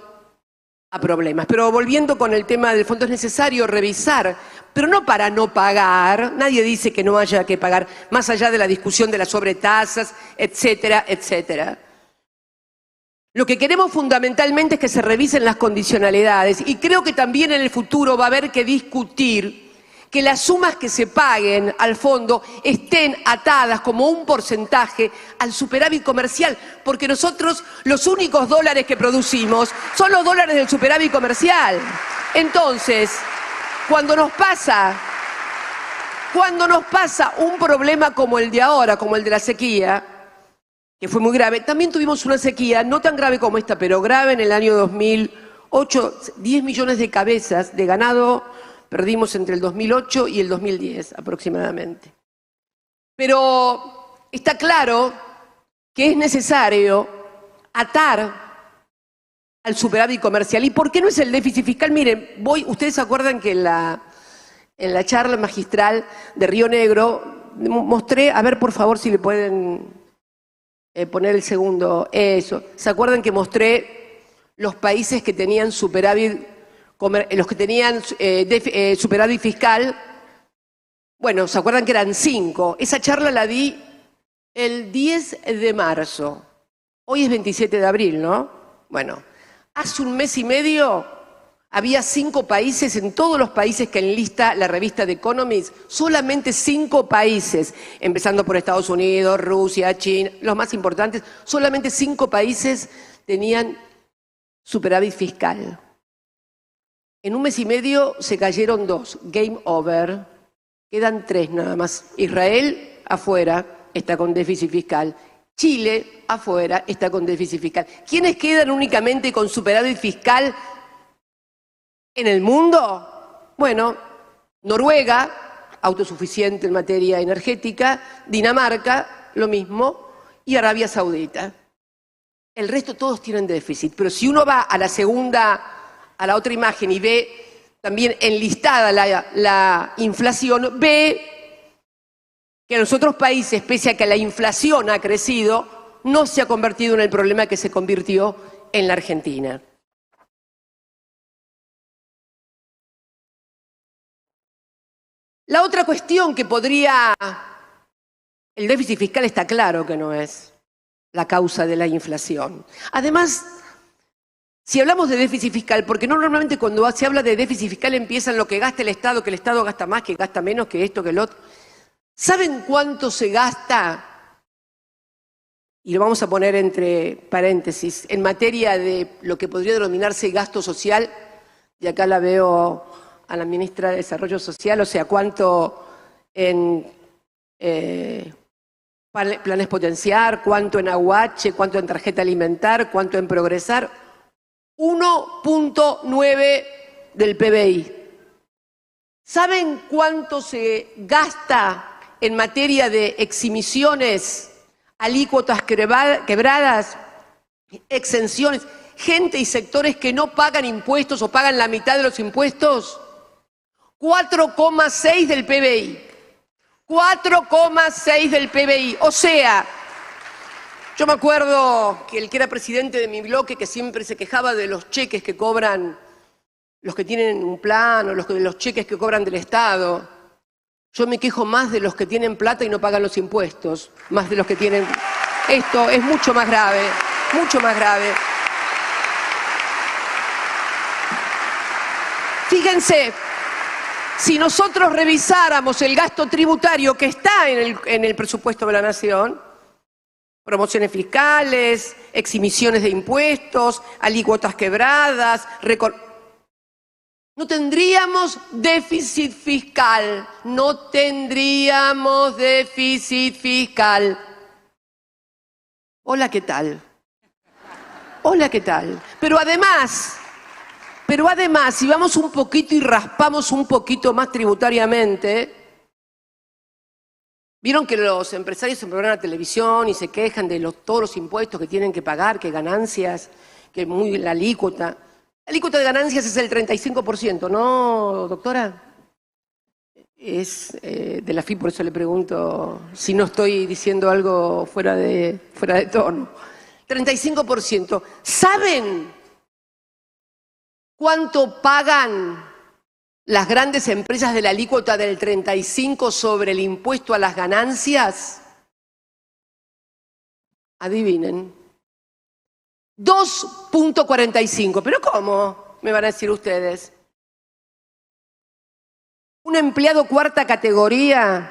a problemas. Pero volviendo con el tema del fondo, es necesario revisar, pero no para no pagar, nadie dice que no haya que pagar, más allá de la discusión de las sobretasas, etcétera, etcétera. Lo que queremos fundamentalmente es que se revisen las condicionalidades y creo que también en el futuro va a haber que discutir que las sumas que se paguen al fondo estén atadas como un porcentaje al superávit comercial, porque nosotros los únicos dólares que producimos son los dólares del superávit comercial. Entonces, cuando nos pasa un problema como el de ahora, como el de la sequía, que fue muy grave, también tuvimos una sequía no tan grave como esta, pero grave en el año 2008, 10 millones de cabezas de ganado perdimos entre el 2008 y el 2010 aproximadamente. Pero está claro que es necesario atar al superávit comercial. ¿Y por qué no es el déficit fiscal? Miren, ustedes se acuerdan que en la charla magistral de Río Negro mostré, a ver por favor si le pueden poner el segundo, eso. ¿Se acuerdan que mostré los países que tenían superávit, superávit fiscal? Bueno, ¿se acuerdan que eran 5? Esa charla la di el 10 de marzo. Hoy es 27 de abril, ¿no? Bueno, hace un mes y medio había 5 países, en todos los países que enlista la revista The Economist, solamente 5 países, empezando por Estados Unidos, Rusia, China, los más importantes, solamente 5 países tenían superávit fiscal. En un mes y medio se cayeron 2, game over, quedan 3 nada más. Israel afuera está con déficit fiscal. Chile, afuera, está con déficit fiscal. ¿Quiénes quedan únicamente con superávit fiscal en el mundo? Bueno, Noruega, autosuficiente en materia energética, Dinamarca, lo mismo, y Arabia Saudita. El resto todos tienen déficit, pero si uno va a la otra imagen y ve también enlistada la inflación, ve que en los otros países, pese a que la inflación ha crecido, no se ha convertido en el problema que se convirtió en la Argentina. La otra cuestión que podría... El déficit fiscal está claro que no es la causa de la inflación. Además, si hablamos de déficit fiscal, porque normalmente cuando se habla de déficit fiscal empiezan lo que gasta el Estado, que el Estado gasta más, que gasta menos, que esto, que lo otro. ¿Saben cuánto se gasta? Y lo vamos a poner entre paréntesis, en materia de lo que podría denominarse gasto social, y acá la veo a la ministra de Desarrollo Social, o sea, cuánto en planes potenciar, cuánto en aguache, cuánto en tarjeta alimentar, cuánto en progresar. 1.9 del PBI. ¿Saben cuánto se gasta en materia de eximiciones, alícuotas quebradas, exenciones, gente y sectores que no pagan impuestos o pagan la mitad de los impuestos? 4,6 del PBI. 4,6 del PBI. O sea, yo me acuerdo que el que era presidente de mi bloque, que siempre se quejaba de los cheques que cobran los que tienen un plan o los cheques que cobran del Estado. Yo me quejo más de los que tienen plata y no pagan los impuestos, más de los que tienen... Esto es mucho más grave, mucho más grave. Fíjense, si nosotros revisáramos el gasto tributario que está en el presupuesto de la Nación, promociones fiscales, eximiciones de impuestos, alícuotas quebradas, no tendríamos déficit fiscal, no tendríamos déficit fiscal. Hola, ¿qué tal? Hola, ¿qué tal? Pero además, si vamos un poquito y raspamos un poquito más tributariamente, vieron que los empresarios se programan a la televisión y se quejan de todos los impuestos que tienen que pagar, que ganancias, que la alícuota. La alícuota de ganancias es el 35%, ¿no, doctora? Es de la FI, por eso le pregunto si no estoy diciendo algo fuera de tono. 35%. ¿Saben cuánto pagan las grandes empresas de la alícuota del 35% sobre el impuesto a las ganancias? Adivinen. 2.45. ¿Pero cómo? Me van a decir ustedes. Un empleado cuarta categoría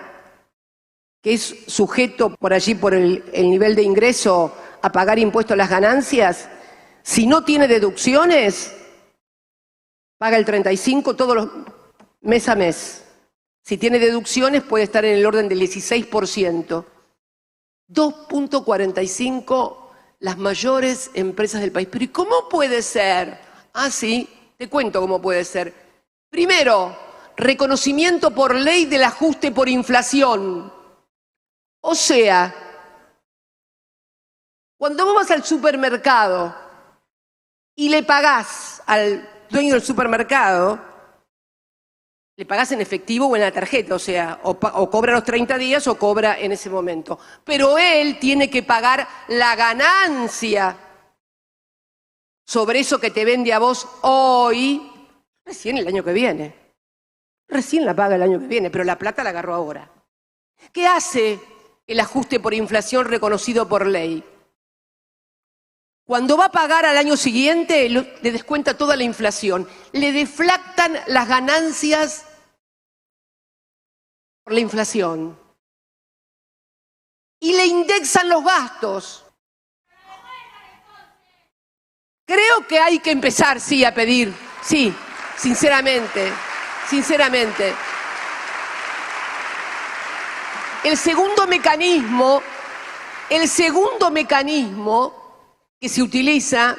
que es sujeto por allí por el nivel de ingreso a pagar impuesto a las ganancias, si no tiene deducciones, paga el 35% todos los mes a mes. Si tiene deducciones puede estar en el orden del 16%. 2.45 las mayores empresas del país. Pero ¿y cómo puede ser Ah, sí, te cuento cómo puede ser. Primero, reconocimiento por ley del ajuste por inflación. O sea, cuando vos vas al supermercado y le pagás al dueño del supermercado, le pagás en efectivo o en la tarjeta, o sea, o cobra los 30 días o cobra en ese momento. Pero él tiene que pagar la ganancia sobre eso que te vende a vos hoy, recién el año que viene. Recién la paga el año que viene, pero la plata la agarró ahora. ¿Qué hace el ajuste por inflación reconocido por ley? Cuando va a pagar al año siguiente, le descuenta toda la inflación. Le deflactan las ganancias por la inflación. Y le indexan los gastos. Creo que hay que empezar, sí, a pedir. Sí, sinceramente. El segundo mecanismo que se utiliza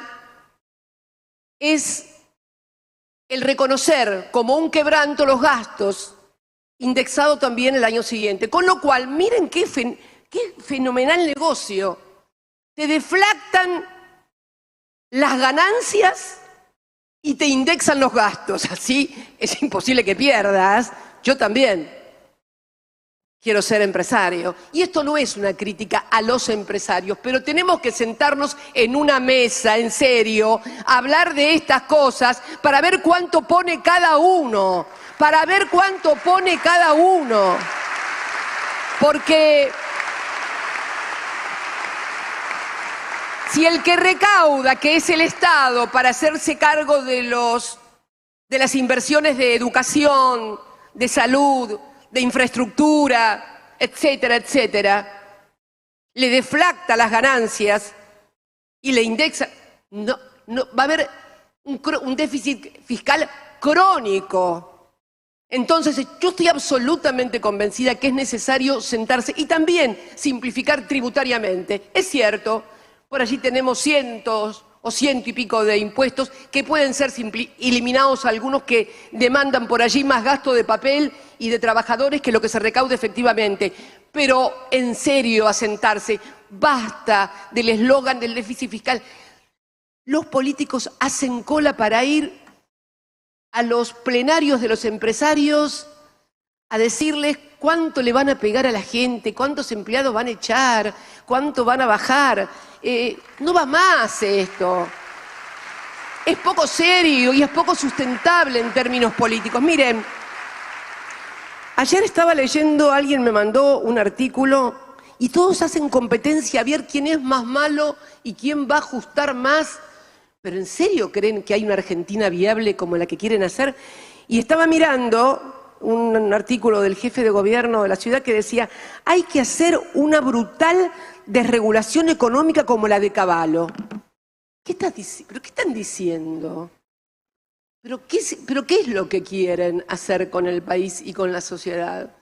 es el reconocer como un quebranto los gastos, indexado también el año siguiente. Con lo cual, miren qué fenomenal negocio. Te deflactan las ganancias y te indexan los gastos. Así es imposible que pierdas. Yo también quiero ser empresario. Y esto no es una crítica a los empresarios, pero tenemos que sentarnos en una mesa, en serio, a hablar de estas cosas para ver cuánto pone cada uno. Porque si el que recauda, que es el Estado, para hacerse cargo de las inversiones de educación, de salud, de infraestructura, etcétera, etcétera, le deflacta las ganancias y le indexa, no, va a haber un déficit fiscal crónico. Entonces, yo estoy absolutamente convencida que es necesario sentarse y también simplificar tributariamente. Es cierto, por allí tenemos cientos o ciento y pico de impuestos que pueden ser eliminados, algunos que demandan por allí más gasto de papel y de trabajadores que lo que se recaude efectivamente. Pero en serio, a sentarse, basta del eslogan del déficit fiscal. Los políticos hacen cola para ir a los plenarios de los empresarios a decirles cuánto le van a pegar a la gente, cuántos empleados van a echar, cuánto van a bajar. No va más esto. Es poco serio y es poco sustentable en términos políticos. Miren, ayer estaba leyendo, alguien me mandó un artículo y todos hacen competencia a ver quién es más malo y quién va a ajustar más. ¿Pero en serio creen que hay una Argentina viable como la que quieren hacer? Y estaba mirando un artículo del jefe de gobierno de la ciudad que decía: hay que hacer una brutal desregulación económica como la de Cavallo. ¿Pero qué están diciendo? ¿Pero qué es lo que quieren hacer con el país y con la sociedad?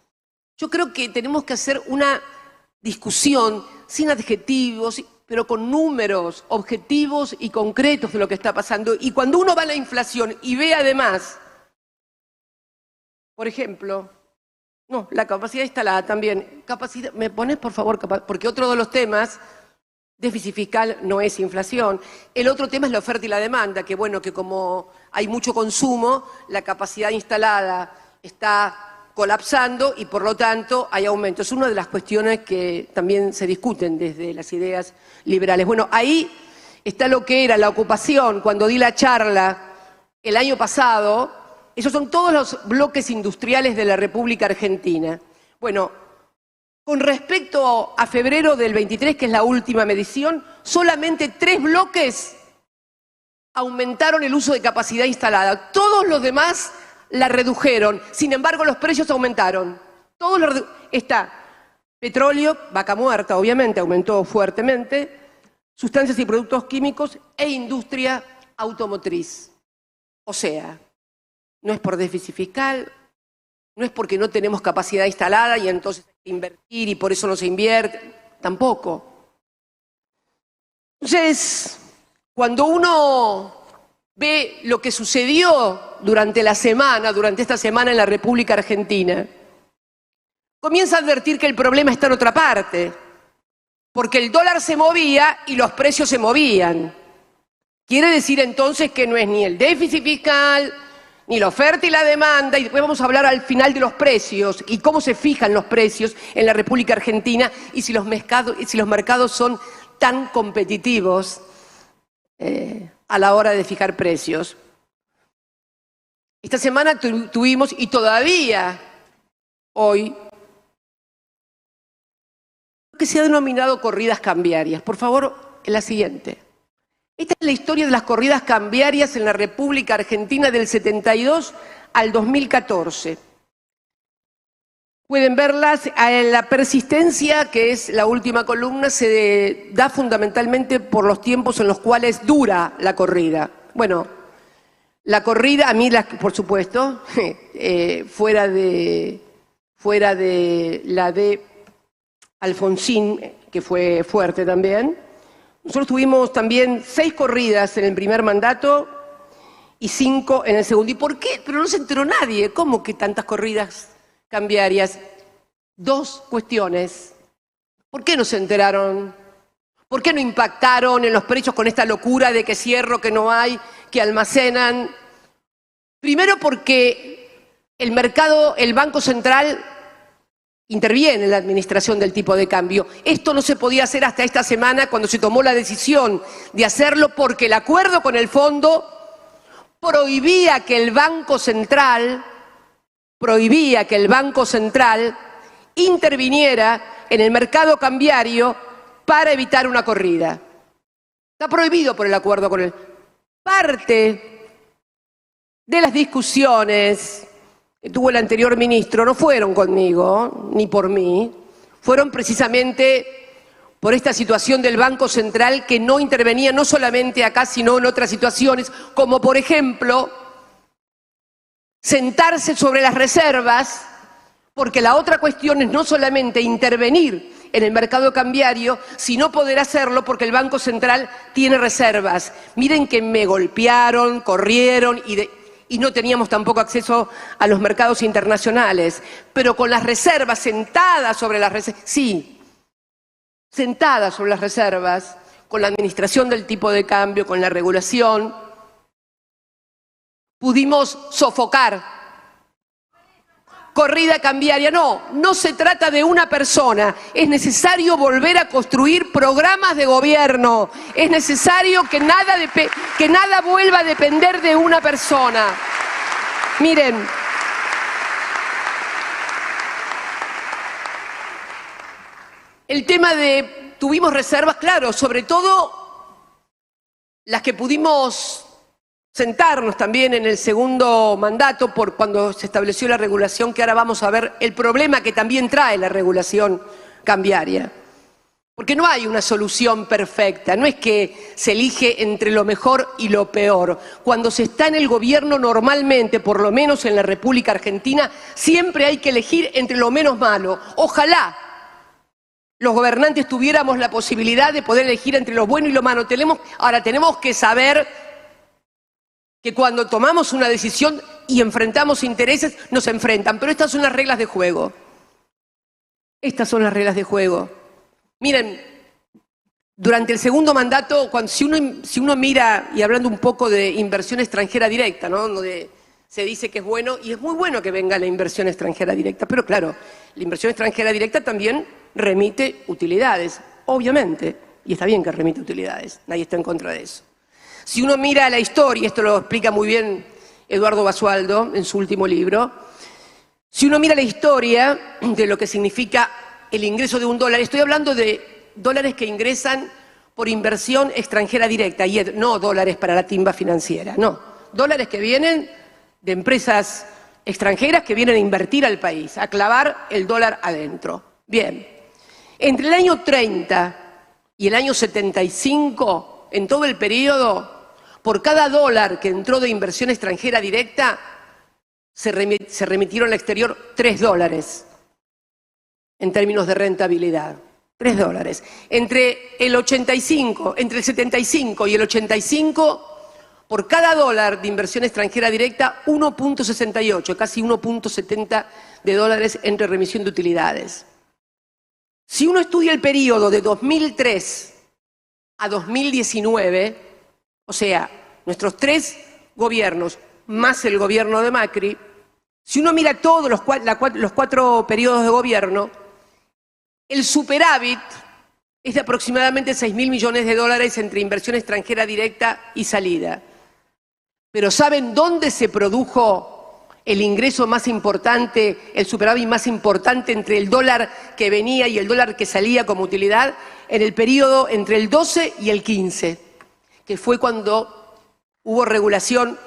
Yo creo que tenemos que hacer una discusión sin adjetivos, pero con números objetivos y concretos de lo que está pasando. Y cuando uno va a la inflación y ve además, por ejemplo, la capacidad instalada también. ¿Me pones, por favor? Porque otro de los temas, déficit fiscal no es inflación. El otro tema es la oferta y la demanda, que bueno, que como hay mucho consumo, la capacidad instalada está colapsando y por lo tanto hay aumento. Es una de las cuestiones que también se discuten desde las ideas liberales. Bueno, ahí está lo que era la ocupación. Cuando di la charla el año pasado, esos son todos los bloques industriales de la República Argentina. Bueno, con respecto a febrero del 23, que es la última medición, solamente 3 bloques aumentaron el uso de capacidad instalada. Todos los demás la redujeron. Sin embargo, los precios aumentaron. Está petróleo, vaca muerta, obviamente, aumentó fuertemente, sustancias y productos químicos e industria automotriz. O sea, no es por déficit fiscal, no es porque no tenemos capacidad instalada y entonces hay que invertir y por eso no se invierte, tampoco. Entonces, cuando uno ve lo que sucedió durante esta semana en la República Argentina, comienza a advertir que el problema está en otra parte, porque el dólar se movía y los precios se movían. Quiere decir entonces que no es ni el déficit fiscal, ni la oferta y la demanda, y después vamos a hablar al final de los precios y cómo se fijan los precios en la República Argentina y si los mercados son tan competitivos a la hora de fijar precios. Esta semana tuvimos, y todavía hoy, lo que se ha denominado corridas cambiarias. Por favor, en la siguiente. Esta es la historia de las corridas cambiarias en la República Argentina del 72 al 2014. Pueden verlas. La persistencia, que es la última columna, se da fundamentalmente por los tiempos en los cuales dura la corrida. Bueno, la corrida, a mí, por supuesto, fuera de la de Alfonsín, que fue fuerte también. Nosotros tuvimos también 6 corridas en el primer mandato y 5 en el segundo. ¿Y por qué? Pero no se enteró nadie. ¿Cómo que tantas corridas cambiarias? 2 cuestiones. ¿Por qué no se enteraron? ¿Por qué no impactaron en los precios con esta locura de que cierro, que no hay, que almacenan? Primero porque el mercado, el Banco Central, interviene en la administración del tipo de cambio. Esto no se podía hacer hasta esta semana cuando se tomó la decisión de hacerlo porque el acuerdo con el fondo prohibía que el Banco Central interviniera en el mercado cambiario para evitar una corrida. Está prohibido por el acuerdo con el... Parte de las discusiones que tuvo el anterior ministro no fueron conmigo, ni por mí, fueron precisamente por esta situación del Banco Central que no intervenía no solamente acá, sino en otras situaciones, como por ejemplo, sentarse sobre las reservas, porque la otra cuestión es no solamente intervenir en el mercado cambiario, sino poder hacerlo porque el Banco Central tiene reservas. Miren que me golpearon, corrieron y no teníamos tampoco acceso a los mercados internacionales, pero con las reservas sentadas sobre las reservas, sí, sentadas sobre las reservas, con la administración del tipo de cambio, con la regulación, pudimos sofocar. Corrida cambiaria, no se trata de una persona, es necesario volver a construir programas de gobierno, es necesario que nada vuelva a depender de una persona. Miren, el tema de, tuvimos reservas, claro, sobre todo las que pudimos sentarnos también en el segundo mandato por cuando se estableció la regulación, que ahora vamos a ver el problema que también trae la regulación cambiaria. Porque no hay una solución perfecta, no es que se elige entre lo mejor y lo peor. Cuando se está en el gobierno normalmente, por lo menos en la República Argentina, siempre hay que elegir entre lo menos malo. Ojalá los gobernantes tuviéramos la posibilidad de poder elegir entre lo bueno y lo malo. Ahora tenemos que saber que cuando tomamos una decisión y enfrentamos intereses, nos enfrentan. Pero estas son las reglas de juego. Estas son las reglas de juego. Miren, durante el segundo mandato, si uno mira, y hablando un poco de inversión extranjera directa, ¿no? Donde se dice que es bueno, y es muy bueno que venga la inversión extranjera directa, pero claro, la inversión extranjera directa también remite utilidades, obviamente, y está bien que remite utilidades, nadie está en contra de eso. Si uno mira la historia, esto lo explica muy bien Eduardo Basualdo en su último libro, si uno mira la historia de lo que significa el ingreso de un dólar, estoy hablando de dólares que ingresan por inversión extranjera directa, y no dólares para la timba financiera, no, dólares que vienen de empresas extranjeras que vienen a invertir al país, a clavar el dólar adentro. Bien, entre el año 30 y el año 75, en todo el periodo, por cada dólar que entró de inversión extranjera directa, se remitieron al exterior 3 dólares en términos de rentabilidad. 3 dólares. Entre el 75 y el 85, por cada dólar de inversión extranjera directa, 1.68, casi 1.70 de dólares entre remisión de utilidades. Si uno estudia el periodo de 2003 a 2019, o sea, nuestros 3 gobiernos más el gobierno de Macri, si uno mira todos los 4 periodos de gobierno, el superávit es de aproximadamente 6.000 millones de dólares entre inversión extranjera directa y salida. Pero ¿saben dónde se produjo el ingreso más importante, el superávit más importante entre el dólar que venía y el dólar que salía como utilidad? En el periodo entre el 12 y el 15, que fue cuando hubo regulación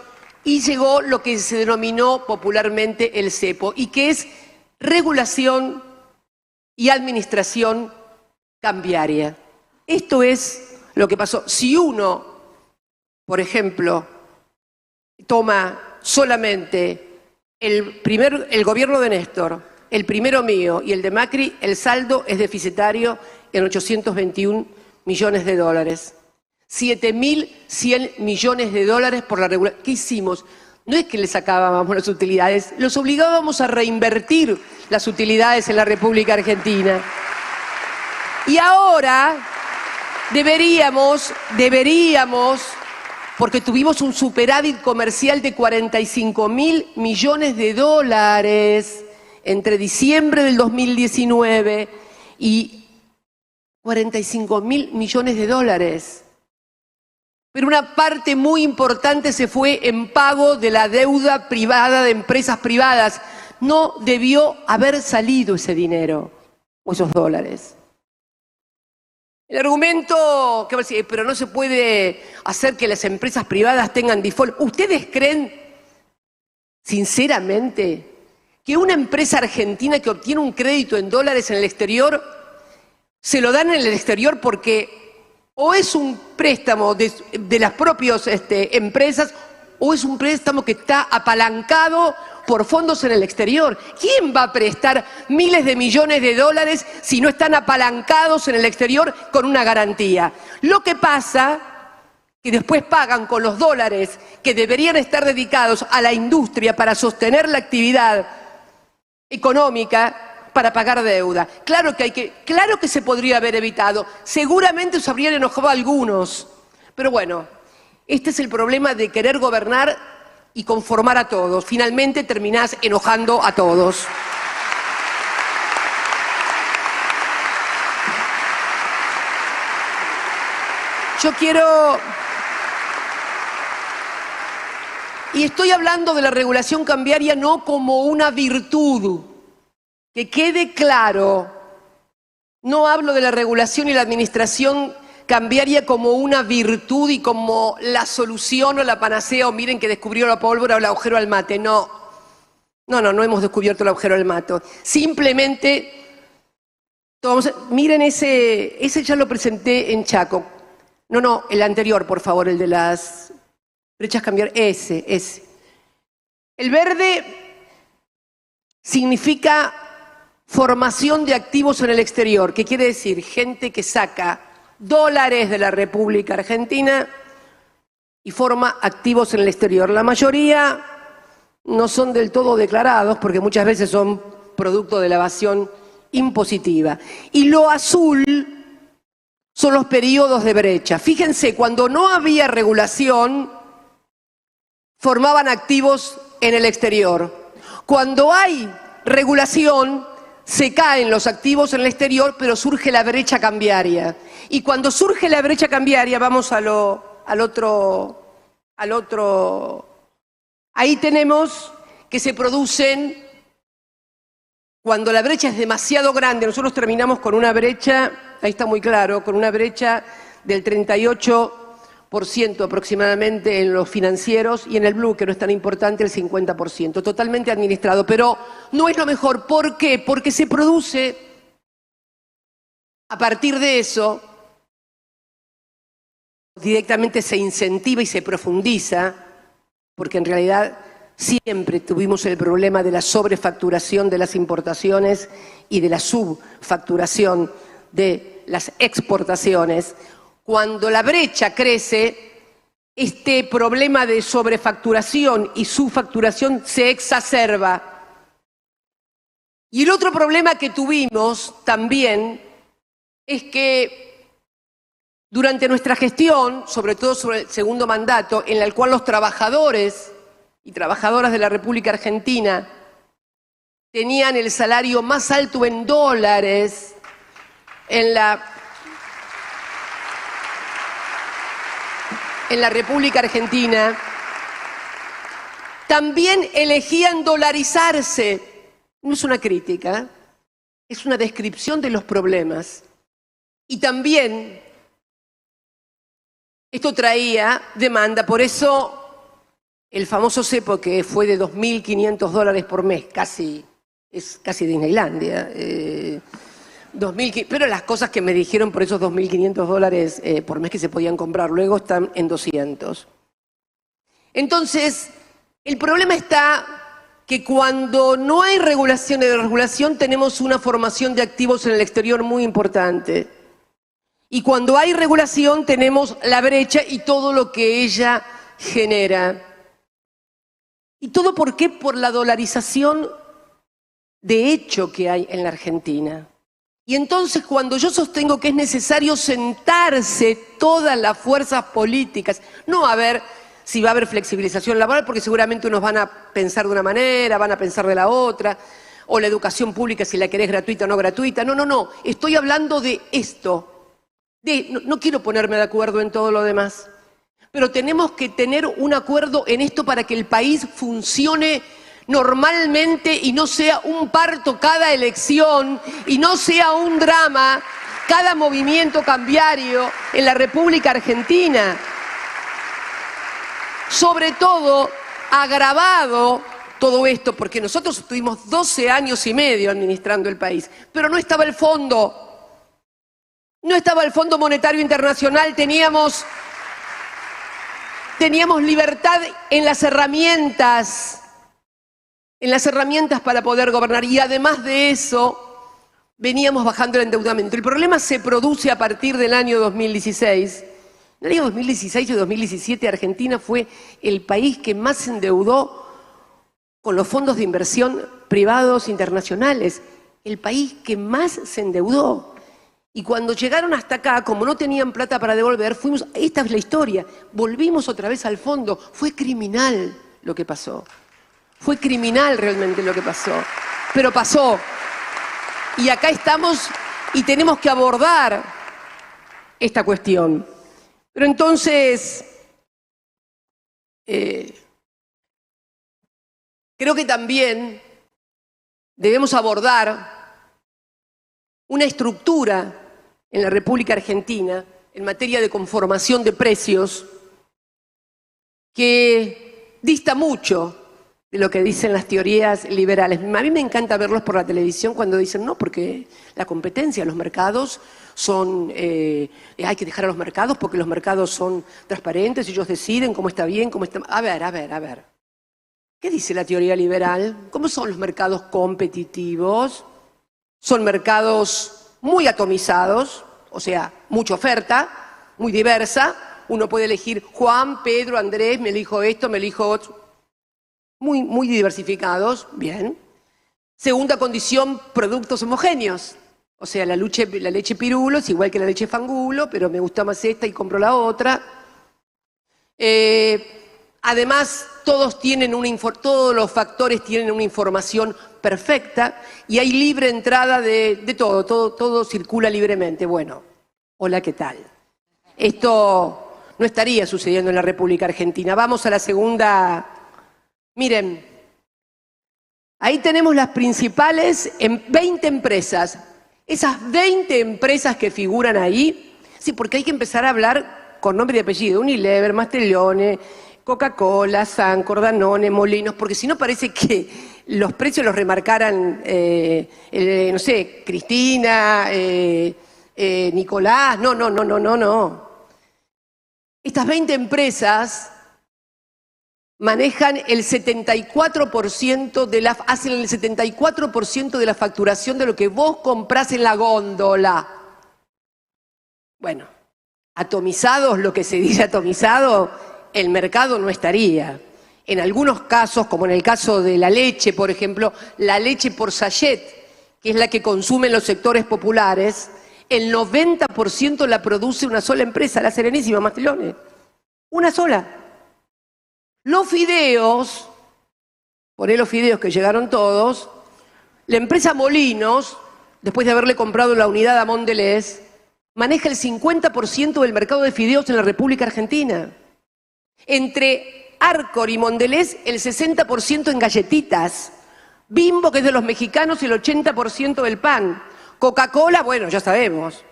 y llegó lo que se denominó popularmente el cepo, y que es regulación y administración cambiaria. Esto es lo que pasó. Si uno, por ejemplo, toma solamente el gobierno de Néstor, el primero mío y el de Macri, el saldo es deficitario en 821 millones de dólares. 7.100 millones de dólares por la regulación. ¿Qué hicimos? No es que le sacábamos las utilidades, los obligábamos a reinvertir las utilidades en la República Argentina. Y ahora deberíamos, porque tuvimos un superávit comercial de 45.000 millones de dólares entre diciembre del 2019 y 45.000 millones de dólares. Pero una parte muy importante se fue en pago de la deuda privada de empresas privadas. No debió haber salido ese dinero o esos dólares. El argumento que va a decir, pero no se puede hacer que las empresas privadas tengan default. ¿Ustedes creen, sinceramente, que una empresa argentina que obtiene un crédito en dólares en el exterior, se lo dan en el exterior porque o es un préstamo de las propias empresas, o es un préstamo que está apalancado por fondos en el exterior? ¿Quién va a prestar miles de millones de dólares si no están apalancados en el exterior con una garantía? Lo que pasa que después pagan con los dólares que deberían estar dedicados a la industria para sostener la actividad económica, para pagar deuda. Claro que se podría haber evitado. Seguramente se habrían enojado algunos. Pero bueno, este es el problema de querer gobernar y conformar a todos. Finalmente terminás enojando a todos. Yo quiero... Y estoy hablando de la regulación cambiaria no como una virtud. Que quede claro, no hablo de la regulación y la administración cambiaria como una virtud y como la solución o la panacea, o miren que descubrió la pólvora o el agujero al mate. No hemos descubierto el agujero al mate. Simplemente, miren ese ya lo presenté en Chaco. No, el anterior, por favor, el de las brechas cambiarias. Ese. El verde significa formación de activos en el exterior, que quiere decir gente que saca dólares de la República Argentina y forma activos en el exterior. La mayoría no son del todo declarados porque muchas veces son producto de la evasión impositiva. Y lo azul son los periodos de brecha. Fíjense, cuando no había regulación, formaban activos en el exterior. Cuando hay regulación, se caen los activos en el exterior, pero surge la brecha cambiaria. Y cuando surge la brecha cambiaria, vamos al otro. Ahí tenemos que se producen, cuando la brecha es demasiado grande, nosotros terminamos con una brecha, ahí está muy claro, con una brecha del 38% aproximadamente en los financieros, y en el blue, que no es tan importante, el 50%, totalmente administrado. Pero no es lo mejor. ¿Por qué? Porque se produce, a partir de eso, directamente se incentiva y se profundiza, porque en realidad siempre tuvimos el problema de la sobrefacturación de las importaciones y de la subfacturación de las exportaciones. Cuando la brecha crece, este problema de sobrefacturación y subfacturación se exacerba. Y el otro problema que tuvimos también es que durante nuestra gestión, sobre todo sobre el segundo mandato, en el cual los trabajadores y trabajadoras de la República Argentina tenían el salario más alto en dólares en la República Argentina, también elegían dolarizarse. No es una crítica, es una descripción de los problemas. Y también esto traía demanda, por eso el famoso cepo, que fue de $2.500 por mes, es casi Disneylandia. Pero las cosas que me dijeron por esos $2.500 por mes que se podían comprar, luego están en 200. Entonces, el problema está que cuando no hay regulación de desregulación tenemos una formación de activos en el exterior muy importante. Y cuando hay regulación tenemos la brecha y todo lo que ella genera. ¿Y todo por qué? Por la dolarización de hecho que hay en la Argentina. Y entonces cuando yo sostengo que es necesario sentarse todas las fuerzas políticas, no a ver si va a haber flexibilización laboral, porque seguramente unos van a pensar de una manera, van a pensar de la otra, o la educación pública si la querés gratuita o no gratuita. No, estoy hablando de esto. No quiero ponerme de acuerdo en todo lo demás, pero tenemos que tener un acuerdo en esto para que el país funcione normalmente y no sea un parto cada elección y no sea un drama cada movimiento cambiario en la República Argentina. Sobre todo, agravado todo esto, porque nosotros estuvimos 12 años y medio administrando el país, pero no estaba el fondo. No estaba el Fondo Monetario Internacional, teníamos libertad en las herramientas para poder gobernar, y además de eso veníamos bajando el endeudamiento. El problema se produce a partir del año 2016. En el año 2016 y 2017 Argentina fue el país que más se endeudó con los fondos de inversión privados internacionales, el país que más se endeudó. Y cuando llegaron hasta acá, como no tenían plata para devolver, esta es la historia, volvimos otra vez al fondo. Fue criminal lo que pasó. Fue criminal realmente lo que pasó. Pero pasó. Y acá estamos y tenemos que abordar esta cuestión. Pero entonces, creo que también debemos abordar una estructura en la República Argentina en materia de conformación de precios que dista mucho de lo que dicen las teorías liberales. A mí me encanta verlos por la televisión cuando dicen no, porque la competencia, los mercados son, hay que dejar a los mercados porque los mercados son transparentes, ellos deciden cómo está bien, cómo está... A ver. ¿Qué dice la teoría liberal? ¿Cómo son los mercados competitivos? Son mercados muy atomizados, o sea, mucha oferta, muy diversa. Uno puede elegir Juan, Pedro, Andrés, me elijo esto, me elijo otro. Muy diversificados, bien. Segunda condición, productos homogéneos. O sea, la leche pirulo es igual que la leche fangulo, pero me gusta más esta y compro la otra. Además, todos los factores tienen una información perfecta y hay libre entrada de todo circula libremente. Bueno, hola, ¿qué tal? Esto no estaría sucediendo en la República Argentina. Vamos a la segunda. Miren, ahí tenemos las principales 20 empresas. Esas 20 empresas que figuran ahí, sí, porque hay que empezar a hablar con nombre y apellido. Unilever, Mastellone, Coca-Cola, Sancor, Danone, Molinos, porque si no parece que los precios los remarcaran, no sé, Cristina, Nicolás. No. Estas 20 empresas manejan el 74% hacen el 74% de la facturación de lo que vos comprás en la góndola. Bueno, atomizados, lo que se dice atomizado, el mercado no estaría. En algunos casos, como en el caso de la leche, por ejemplo, la leche por sachet, que es la que consumen los sectores populares, el 90% la produce una sola empresa, la Serenísima, Mastellone. Una sola. Los fideos, poné los fideos que llegaron todos, la empresa Molinos, después de haberle comprado la unidad a Mondelez, maneja el 50% del mercado de fideos en la República Argentina. Entre Arcor y Mondelez, el 60% en galletitas. Bimbo, que es de los mexicanos, el 80% del pan. Coca-Cola, bueno, ya sabemos.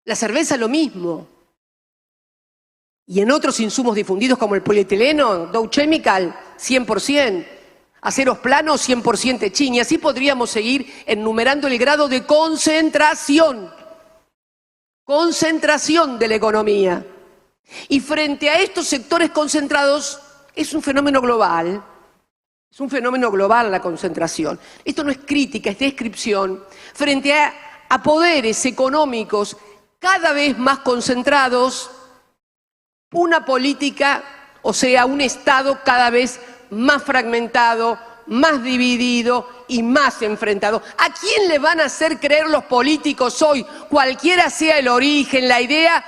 La cerveza, lo mismo. Y en otros insumos difundidos como el polietileno, Dow Chemical, 100%. Aceros planos, 100% Techín. Y así podríamos seguir enumerando el grado de concentración. Concentración de la economía. Y frente a estos sectores concentrados, es un fenómeno global. Es un fenómeno global la concentración. Esto no es crítica, es descripción. Frente a poderes económicos cada vez más concentrados, una política, o sea, un Estado cada vez más fragmentado, más dividido y más enfrentado. ¿A quién le van a hacer creer los políticos hoy, cualquiera sea el origen, la idea,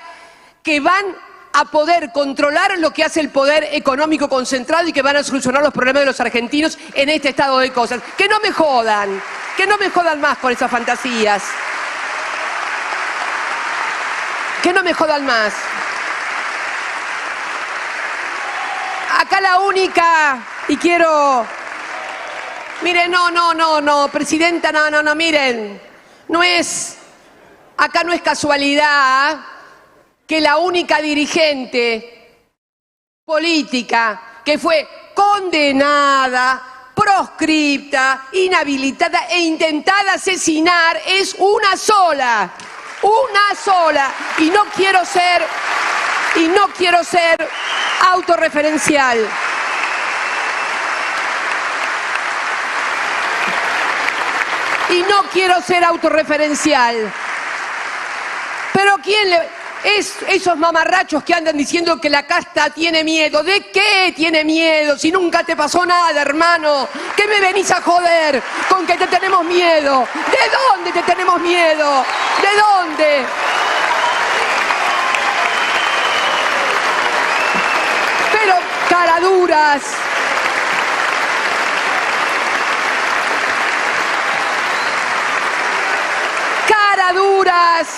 que van a poder controlar lo que hace el poder económico concentrado y que van a solucionar los problemas de los argentinos en este estado de cosas? Que no me jodan más con esas fantasías. Que no me jodan más. Acá la única, y quiero... Miren, no, presidenta, no, miren. Acá no es casualidad que la única dirigente política que fue condenada, proscripta, inhabilitada e intentada asesinar es una sola. Y no quiero ser autorreferencial. Pero esos mamarrachos que andan diciendo que la casta tiene miedo. ¿De qué tiene miedo? Si nunca te pasó nada, hermano. ¿Qué me venís a joder con que te tenemos miedo? ¿De dónde te tenemos miedo? ¿De dónde? Pero caraduras. Caraduras.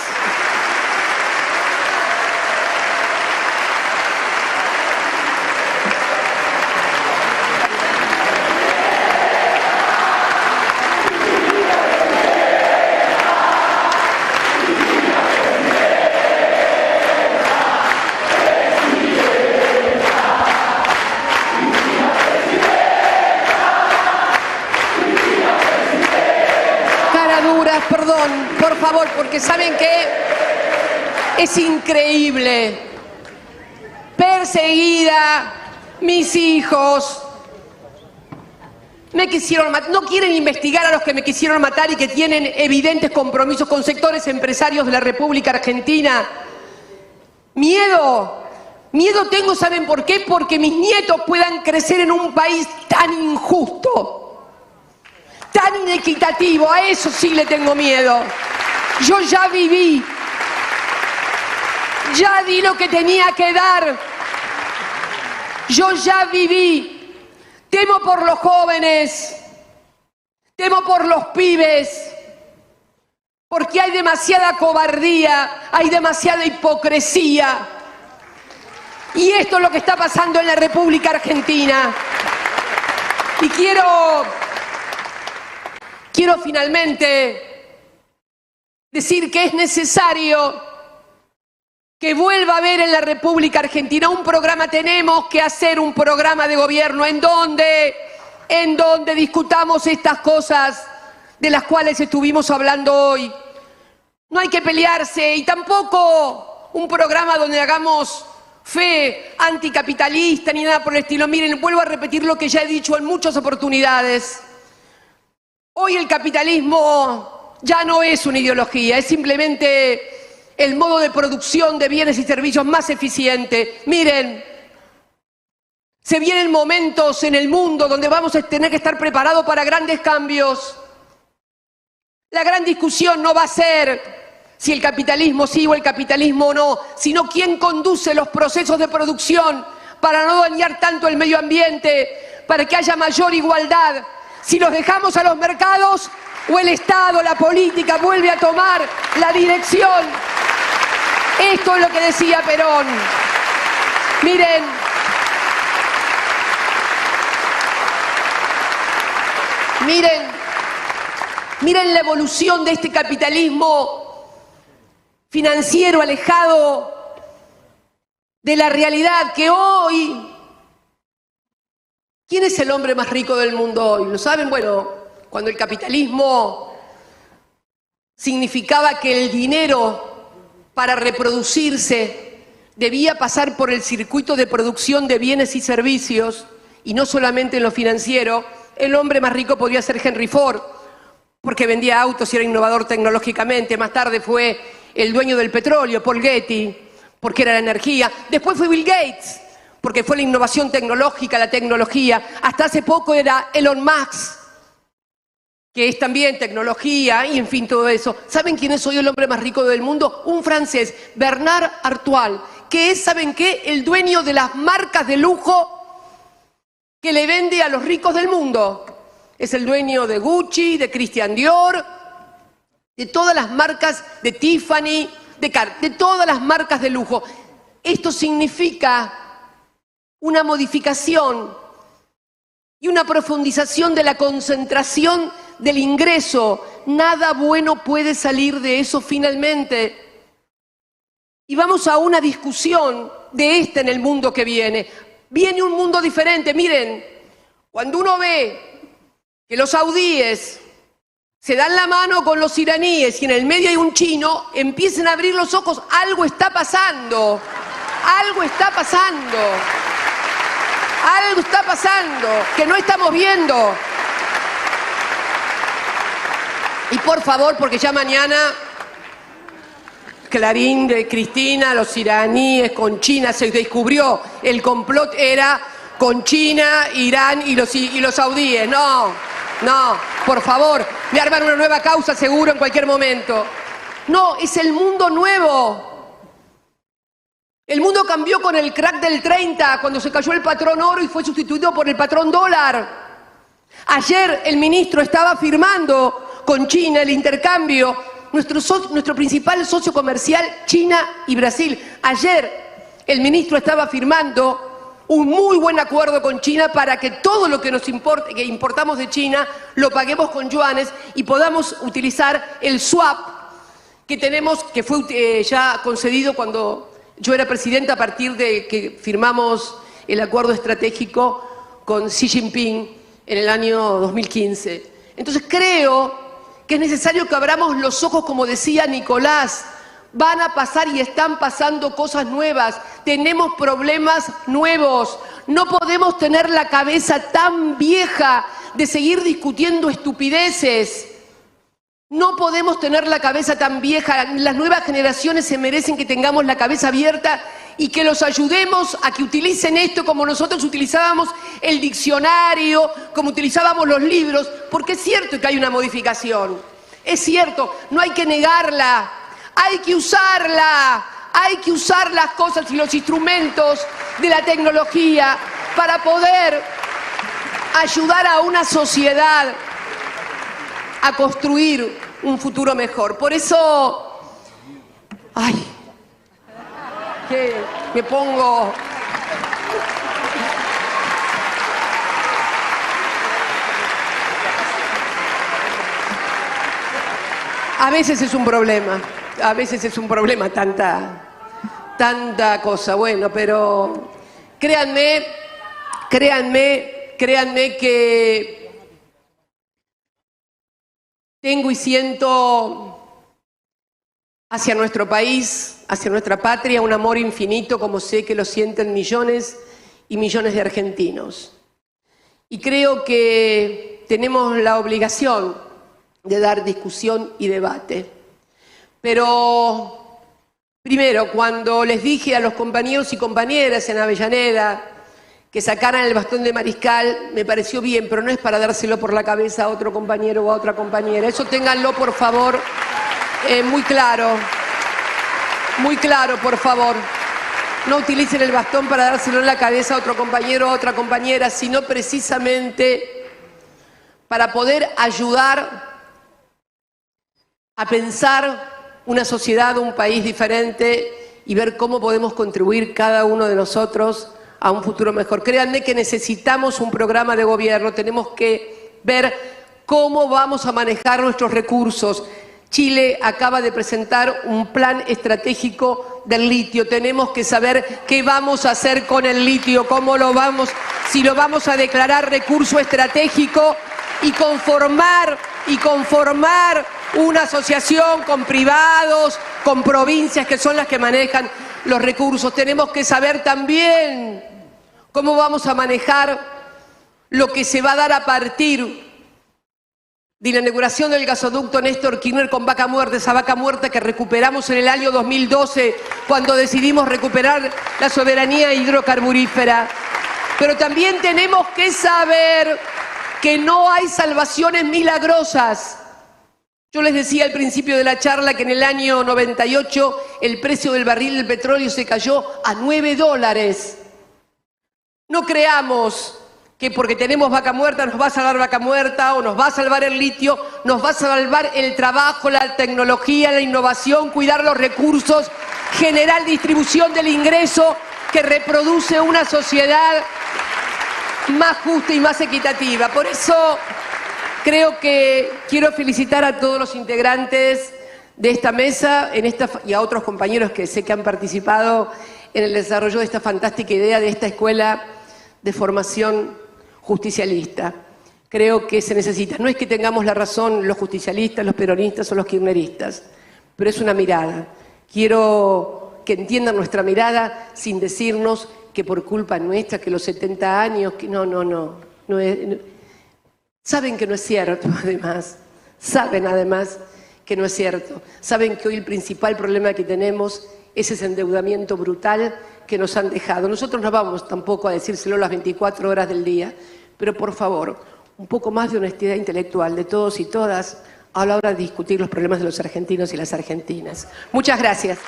Perdón, por favor, porque ¿saben qué? Es increíble. Perseguida, mis hijos me quisieron matar. No quieren investigar a los que me quisieron matar y que tienen evidentes compromisos con sectores empresarios de la República Argentina. Miedo tengo, ¿saben por qué? Porque mis nietos puedan crecer en un país tan injusto, tan inequitativo. A eso sí le tengo miedo. Yo ya viví, ya di lo que tenía que dar. Yo ya viví. Temo por los jóvenes, temo por los pibes, porque hay demasiada cobardía, hay demasiada hipocresía. Y esto es lo que está pasando en la República Argentina. Y quiero finalmente decir que es necesario que vuelva a haber en la República Argentina un programa. Tenemos que hacer un programa de gobierno en donde discutamos estas cosas de las cuales estuvimos hablando hoy. No hay que pelearse, y tampoco un programa donde hagamos fe anticapitalista ni nada por el estilo. Miren, vuelvo a repetir lo que ya he dicho en muchas oportunidades. Hoy el capitalismo ya no es una ideología, es simplemente el modo de producción de bienes y servicios más eficiente. Miren, se vienen momentos en el mundo donde vamos a tener que estar preparados para grandes cambios. La gran discusión no va a ser si el capitalismo sí o el capitalismo no, sino quién conduce los procesos de producción para no dañar tanto el medio ambiente, para que haya mayor igualdad. Si los dejamos a los mercados o el Estado, la política, vuelve a tomar la dirección. Esto es lo que decía Perón. Miren, miren la evolución de este capitalismo financiero alejado de la realidad que hoy... ¿Quién es el hombre más rico del mundo hoy? ¿Lo saben? Bueno, cuando el capitalismo significaba que el dinero para reproducirse debía pasar por el circuito de producción de bienes y servicios, y no solamente en lo financiero, el hombre más rico podría ser Henry Ford, porque vendía autos y era innovador tecnológicamente. Más tarde fue el dueño del petróleo, Paul Getty, porque era la energía. Después fue Bill Gates, porque fue la innovación tecnológica, la tecnología. Hasta hace poco era Elon Musk, que es también tecnología y en fin todo eso. ¿Saben quién es hoy el hombre más rico del mundo? Un francés, Bernard Artois, que es, ¿saben qué? El dueño de las marcas de lujo que le vende a los ricos del mundo. Es el dueño de Gucci, de Christian Dior, de todas las marcas, de Tiffany, de todas las marcas de lujo. Esto significa una modificación y una profundización de la concentración del ingreso. Nada bueno puede salir de eso finalmente. Y vamos a una discusión de en el mundo que viene. Viene un mundo diferente. Miren, cuando uno ve que los saudíes se dan la mano con los iraníes y en el medio hay un chino, empiecen a abrir los ojos. Algo está pasando. Algo está pasando. Algo está pasando que no estamos viendo. Y por favor, porque ya mañana Clarín de Cristina, los iraníes con China, se descubrió el complot era con China, Irán y los saudíes. No, por favor, me arman una nueva causa seguro en cualquier momento. No, es el mundo nuevo. El mundo cambió con el crack del 30, cuando se cayó el patrón oro y fue sustituido por el patrón dólar. Ayer el ministro estaba firmando con China el intercambio, nuestro principal socio comercial, China y Brasil. Ayer el ministro estaba firmando un muy buen acuerdo con China para que todo lo que que importamos de China lo paguemos con yuanes y podamos utilizar el swap que tenemos, que fue ya concedido cuando yo era presidenta a partir de que firmamos el acuerdo estratégico con Xi Jinping en el año 2015. Entonces creo que es necesario que abramos los ojos, como decía Nicolás. Van a pasar y están pasando cosas nuevas. Tenemos problemas nuevos. No podemos tener la cabeza tan vieja de seguir discutiendo estupideces. No podemos tener la cabeza tan vieja. Las nuevas generaciones se merecen que tengamos la cabeza abierta y que los ayudemos a que utilicen esto como nosotros utilizábamos el diccionario, como utilizábamos los libros, porque es cierto que hay una modificación. Es cierto, no hay que negarla. Hay que usarla, hay que usar las cosas y los instrumentos de la tecnología para poder ayudar a una sociedad a construir un futuro mejor. Por eso, que me pongo... A veces es un problema. A veces es un problema tanta cosa. Bueno, pero créanme que tengo y siento hacia nuestro país, hacia nuestra patria, un amor infinito, como sé que lo sienten millones y millones de argentinos. Y creo que tenemos la obligación de dar discusión y debate. Pero Primero, cuando les dije a los compañeros y compañeras en Avellaneda que sacaran el bastón de mariscal, me pareció bien, pero no es para dárselo por la cabeza a otro compañero o a otra compañera. Eso ténganlo, por favor, muy claro, por favor. No utilicen el bastón para dárselo en la cabeza a otro compañero o a otra compañera, sino precisamente para poder ayudar a pensar una sociedad, un país diferente y ver cómo podemos contribuir cada uno de nosotros a un futuro mejor. Créanme que necesitamos un programa de gobierno, tenemos que ver cómo vamos a manejar nuestros recursos. Chile acaba de presentar un plan estratégico del litio. Tenemos que saber qué vamos a hacer con el litio, cómo lo vamos, si lo vamos a declarar recurso estratégico y conformar una asociación con privados, con provincias que son las que manejan los recursos. Tenemos que saber también cómo vamos a manejar lo que se va a dar a partir de la inauguración del gasoducto Néstor Kirchner con Vaca Muerta, esa vaca muerta que recuperamos en el año 2012 cuando decidimos recuperar la soberanía hidrocarburífera. Pero también tenemos que saber que no hay salvaciones milagrosas. Yo les decía al principio de la charla que en el año 98 el precio del barril del petróleo se cayó a $9. No creamos que porque tenemos vaca muerta nos va a salvar vaca muerta o nos va a salvar el litio, nos va a salvar el trabajo, la tecnología, la innovación, cuidar los recursos, generar distribución del ingreso que reproduce una sociedad más justa y más equitativa. Por eso creo que quiero felicitar a todos los integrantes de esta mesa y a otros compañeros que sé que han participado en el desarrollo de esta fantástica idea de esta escuela de formación justicialista. Creo que se necesita. No es que tengamos la razón los justicialistas, los peronistas o los kirchneristas, pero es una mirada. Quiero que entiendan nuestra mirada sin decirnos que por culpa nuestra, que los 70 años, que no saben que no es cierto, saben además que no es cierto. Saben que hoy el principal problema que tenemos es ese endeudamiento brutal que nos han dejado. Nosotros no vamos tampoco a decírselo las 24 horas del día, pero por favor, un poco más de honestidad intelectual de todos y todas a la hora de discutir los problemas de los argentinos y las argentinas. Muchas gracias.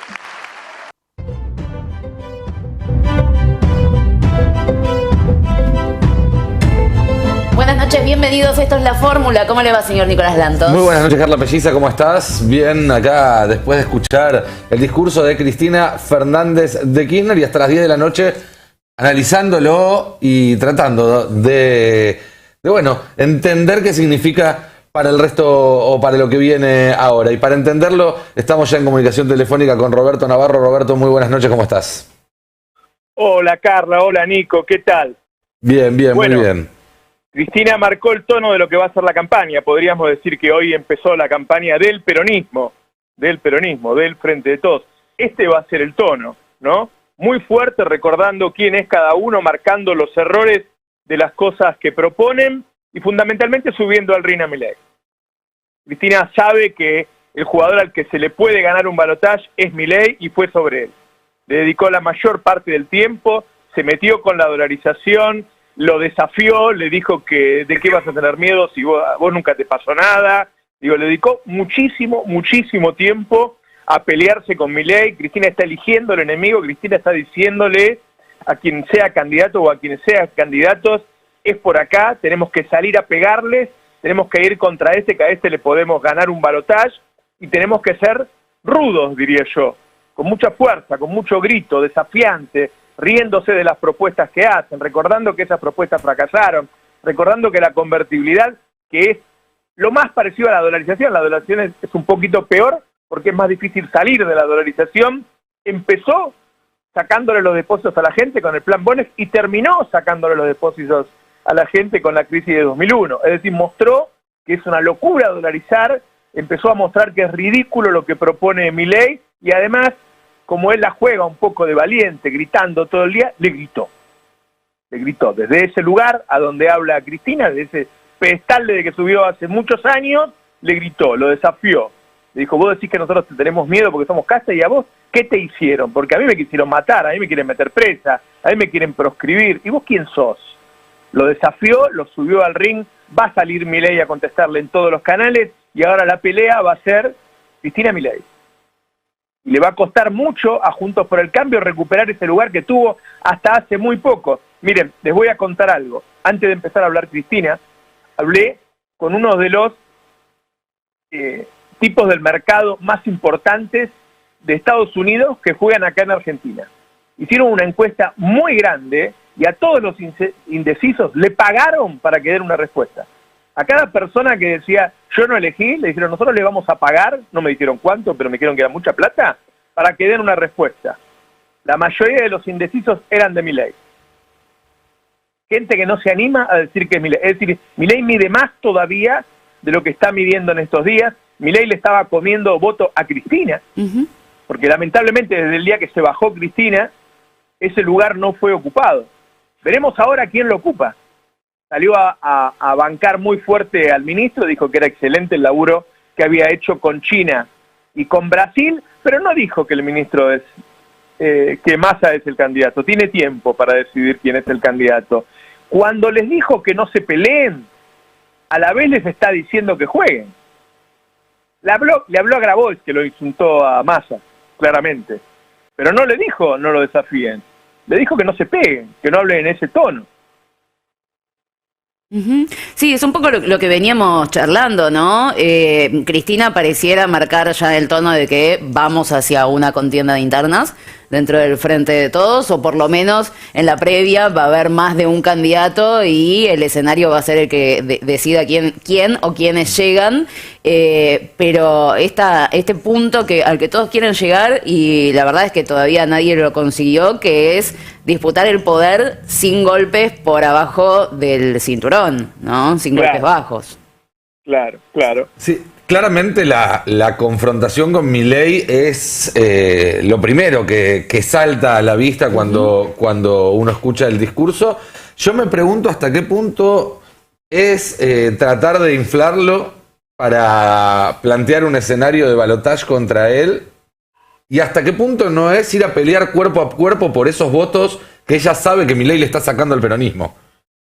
Buenas noches, bienvenidos. Esto es La Fórmula. ¿Cómo le va, señor Nicolás Lantos? Muy buenas noches, Carla Pelliza. ¿Cómo estás? Bien, acá después de escuchar el discurso de Cristina Fernández de Kirchner y hasta las 10 de la noche analizándolo y tratando de entender qué significa para el resto o para lo que viene ahora. Y para entenderlo, estamos ya en comunicación telefónica con Roberto Navarro. Roberto, muy buenas noches, ¿cómo estás? Hola, Carla. Hola, Nico. ¿Qué tal? Bien, muy bien. Cristina marcó el tono de lo que va a ser la campaña. Podríamos decir que hoy empezó la campaña del peronismo, del Frente de Todos. Este va a ser el tono, ¿no? Muy fuerte, recordando quién es cada uno, marcando los errores de las cosas que proponen y fundamentalmente subiendo al ring a Milei. Cristina sabe que el jugador al que se le puede ganar un balotaje es Milei y fue sobre él. Le dedicó la mayor parte del tiempo, se metió con la dolarización, lo desafió, le dijo que de qué vas a tener miedo si vos nunca te pasó nada. Le dedicó muchísimo tiempo a pelearse con Milei. Cristina está eligiendo al enemigo, Cristina está diciéndole a quien sea candidato o a quienes sean candidatos, es por acá, tenemos que salir a pegarles, tenemos que ir contra que a le podemos ganar un balotaje, y tenemos que ser rudos, diría yo, con mucha fuerza, con mucho grito, desafiante, riéndose de las propuestas que hacen, recordando que esas propuestas fracasaron, recordando que la convertibilidad, que es lo más parecido a la dolarización es un poquito peor, porque es más difícil salir de la dolarización, empezó sacándole los depósitos a la gente con el plan Bonex y terminó sacándole los depósitos a la gente con la crisis de 2001. Es decir, mostró que es una locura dolarizar, empezó a mostrar que es ridículo lo que propone Milei y además, como él la juega un poco de valiente, gritando todo el día, le gritó desde ese lugar a donde habla Cristina, desde ese pedestal de que subió hace muchos años, le gritó, lo desafió. Le dijo, vos decís que nosotros te tenemos miedo porque somos casta, y a vos, ¿qué te hicieron? Porque a mí me quisieron matar, a mí me quieren meter presa, a mí me quieren proscribir. ¿Y vos quién sos? Lo desafió, lo subió al ring, va a salir Milei a contestarle en todos los canales, y ahora la pelea va a ser Cristina Milei. Y le va a costar mucho a Juntos por el Cambio recuperar ese lugar que tuvo hasta hace muy poco. Miren, les voy a contar algo. Antes de empezar a hablar Cristina, hablé con uno de los tipos del mercado más importantes de Estados Unidos que juegan acá en Argentina. Hicieron una encuesta muy grande y a todos los indecisos le pagaron para que den una respuesta. A cada persona que decía, yo no elegí, le dijeron, nosotros le vamos a pagar, no me dijeron cuánto, pero me dijeron que era mucha plata, para que den una respuesta. La mayoría de los indecisos eran de Milei. Gente que no se anima a decir que es Milei. Es decir, Milei mide más todavía de lo que está midiendo en estos días. Milei le estaba comiendo voto a Cristina, porque lamentablemente desde el día que se bajó Cristina, ese lugar no fue ocupado. Veremos ahora quién lo ocupa. Salió a bancar muy fuerte al ministro, dijo que era excelente el laburo que había hecho con China y con Brasil, pero no dijo que el ministro es, que Massa es el candidato. Tiene tiempo para decidir quién es el candidato. Cuando les dijo que no se peleen, a la vez les está diciendo que jueguen. Le habló a Grabois, que lo insultó a Massa, claramente. Pero no le dijo no lo desafíen. Le dijo que no se peguen, que no hablen en ese tono. Sí, es un poco lo que veníamos charlando, ¿no? Cristina pareciera marcar ya el tono de que vamos hacia una contienda de internas dentro del Frente de Todos, o por lo menos en la previa va a haber más de un candidato y el escenario va a ser el que decida quién o quiénes llegan, pero este punto al que todos quieren llegar, y la verdad es que todavía nadie lo consiguió, que es disputar el poder sin golpes por abajo del cinturón, ¿no? Sin golpes bajos. Claro, claro. Sí, claramente la confrontación con Milei es lo primero que salta a la vista cuando uno escucha el discurso. Yo me pregunto hasta qué punto es tratar de inflarlo para plantear un escenario de balotaje contra él, y hasta qué punto no es ir a pelear cuerpo a cuerpo por esos votos que ella sabe que Milei le está sacando al peronismo.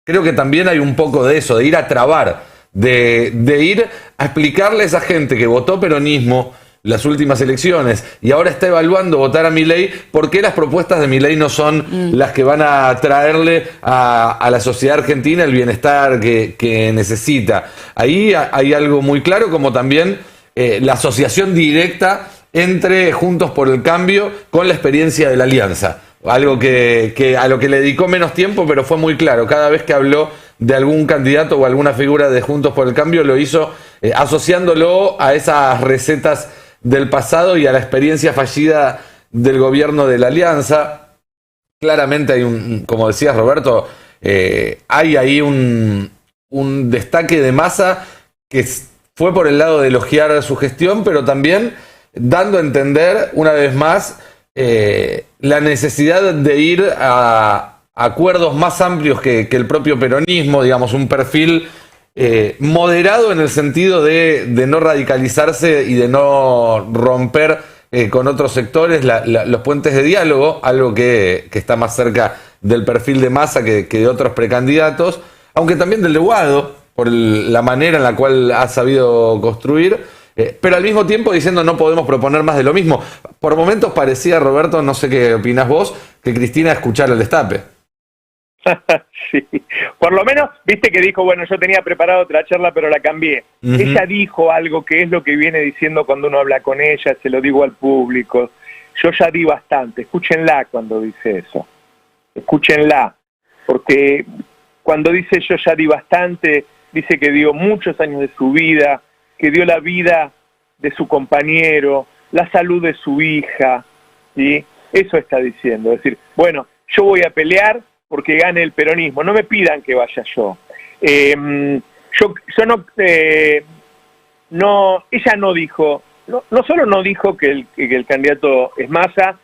Creo que también hay un poco de eso, de ir a trabar, de ir a explicarle a esa gente que votó peronismo las últimas elecciones y ahora está evaluando votar a Milei, por qué las propuestas de Milei no son las que van a traerle a la sociedad argentina el bienestar que necesita. Ahí hay algo muy claro, como también la asociación directa entre Juntos por el Cambio con la experiencia de la alianza. Algo que a lo que le dedicó menos tiempo, pero fue muy claro. Cada vez que habló de algún candidato o alguna figura de Juntos por el Cambio, lo hizo asociándolo a esas recetas del pasado y a la experiencia fallida del gobierno de la alianza. Claramente hay como decías Roberto, hay ahí un destaque de Massa que fue por el lado de elogiar su gestión, pero también dando a entender una vez más la necesidad de ir a acuerdos más amplios que el propio peronismo, digamos, un perfil moderado en el sentido de no radicalizarse y de no romper con otros sectores los puentes de diálogo, algo que está más cerca del perfil de Massa que de otros precandidatos, aunque también del de Guado, por la manera en la cual ha sabido construir, pero al mismo tiempo diciendo no podemos proponer más de lo mismo. Por momentos parecía, Roberto, no sé qué opinás vos, que Cristina escuchara el destape. Sí, por lo menos, viste que dijo, bueno, yo tenía preparado otra charla, pero la cambié. Ella dijo algo que es lo que viene diciendo cuando uno habla con ella, se lo digo al público. Yo ya di bastante, escúchenla cuando dice eso. Escúchenla, porque cuando dice yo ya di bastante, dice que dio muchos años de su vida, que dio la vida de su compañero, la salud de su hija, ¿sí? Eso está diciendo, es decir, bueno, yo voy a pelear porque gane el peronismo, no me pidan que vaya yo. Yo no, ella no dijo, no solo no dijo que el candidato es Massa,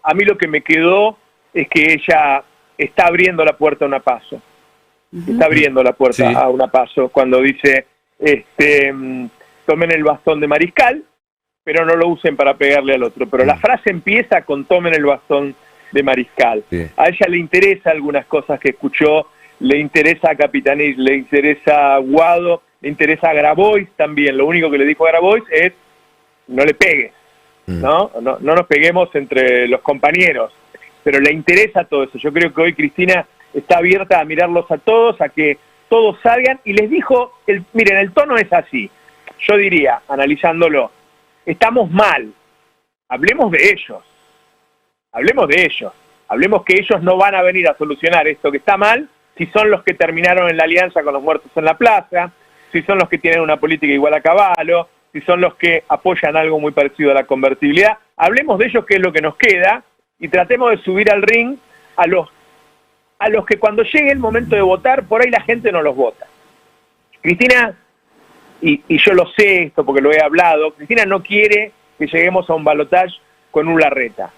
a mí lo que me quedó es que ella está abriendo la puerta a una paso. Está abriendo la puerta a una paso cuando dice, tomen el bastón de mariscal, pero no lo usen para pegarle al otro. Pero la frase empieza con tomen el bastón de mariscal. Sí. A ella le interesa algunas cosas que escuchó, le interesa a Capitanich, le interesa a Guado, le interesa a Grabois también. Lo único que le dijo a Grabois es, no le pegues, ¿no? No nos peguemos entre los compañeros. Pero le interesa todo eso. Yo creo que hoy Cristina está abierta a mirarlos a todos, a que todos salgan, y les dijo, miren, el tono es así. Yo diría, analizándolo, estamos mal, hablemos de ellos, hablemos que ellos no van a venir a solucionar esto que está mal, si son los que terminaron en la alianza con los muertos en la plaza, si son los que tienen una política igual a Cavallo, si son los que apoyan algo muy parecido a la convertibilidad. Hablemos de ellos, que es lo que nos queda, y tratemos de subir al ring a los que cuando llegue el momento de votar, por ahí la gente no los vota. Cristina, y yo lo sé esto porque lo he hablado, Cristina no quiere que lleguemos a un balotaje con un Larreta.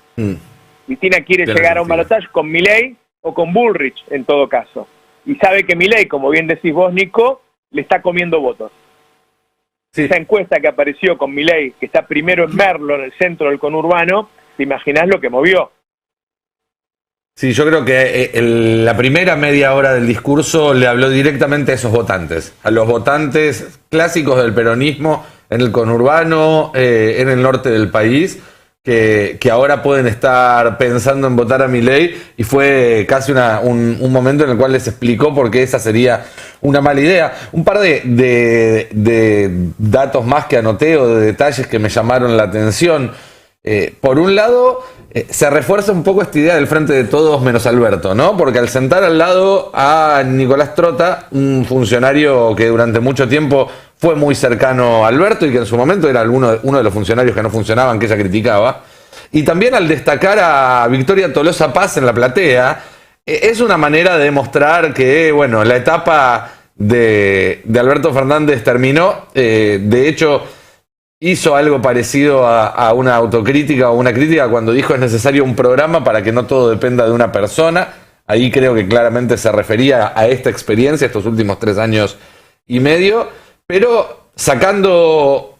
Cristina quiere llegar a un balotaje con Milei o con Bullrich, en todo caso. Y sabe que Milei, como bien decís vos, Nico, le está comiendo votos. Sí. Esa encuesta que apareció con Milei, que está primero en Merlo, en el centro del conurbano, ¿te imaginás lo que movió? Sí, yo creo que la primera media hora del discurso le habló directamente a esos votantes, a los votantes clásicos del peronismo en el conurbano, en el norte del país, que ahora pueden estar pensando en votar a Milei, y fue casi un momento en el cual les explicó por qué esa sería una mala idea. Un par de datos más que anoté, o de detalles que me llamaron la atención. Por un lado, se refuerza un poco esta idea del frente de todos menos Alberto, ¿no? Porque al sentar al lado a Nicolás Trota, un funcionario que durante mucho tiempo fue muy cercano a Alberto y que en su momento era uno de los funcionarios que no funcionaban, que ella criticaba, y también al destacar a Victoria Tolosa Paz en la platea, es una manera de demostrar que, bueno, la etapa de Alberto Fernández terminó. De hecho, hizo algo parecido a una autocrítica o una crítica cuando dijo es necesario un programa para que no todo dependa de una persona. Ahí creo que claramente se refería a esta experiencia, estos últimos 3 años y medio. Pero sacando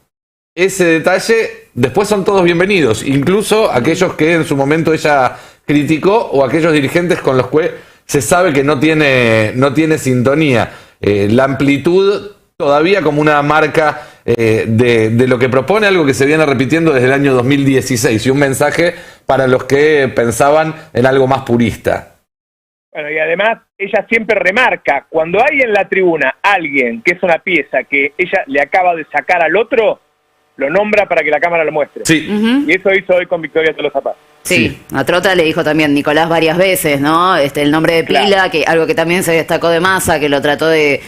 ese detalle, después son todos bienvenidos, incluso aquellos que en su momento ella criticó o aquellos dirigentes con los que se sabe que no tiene sintonía. La amplitud todavía como una marca de lo que propone, algo que se viene repitiendo desde el año 2016, y un mensaje para los que pensaban en algo más purista. Bueno, y además ella siempre remarca, cuando hay en la tribuna alguien que es una pieza que ella le acaba de sacar al otro, lo nombra para que la cámara lo muestre. Sí. Y eso hizo hoy con Victoria Tolosa Paz. Sí, a Trota le dijo también Nicolás varias veces, ¿no? El nombre de pila, claro, que algo que también se destacó de Massa, que lo trató de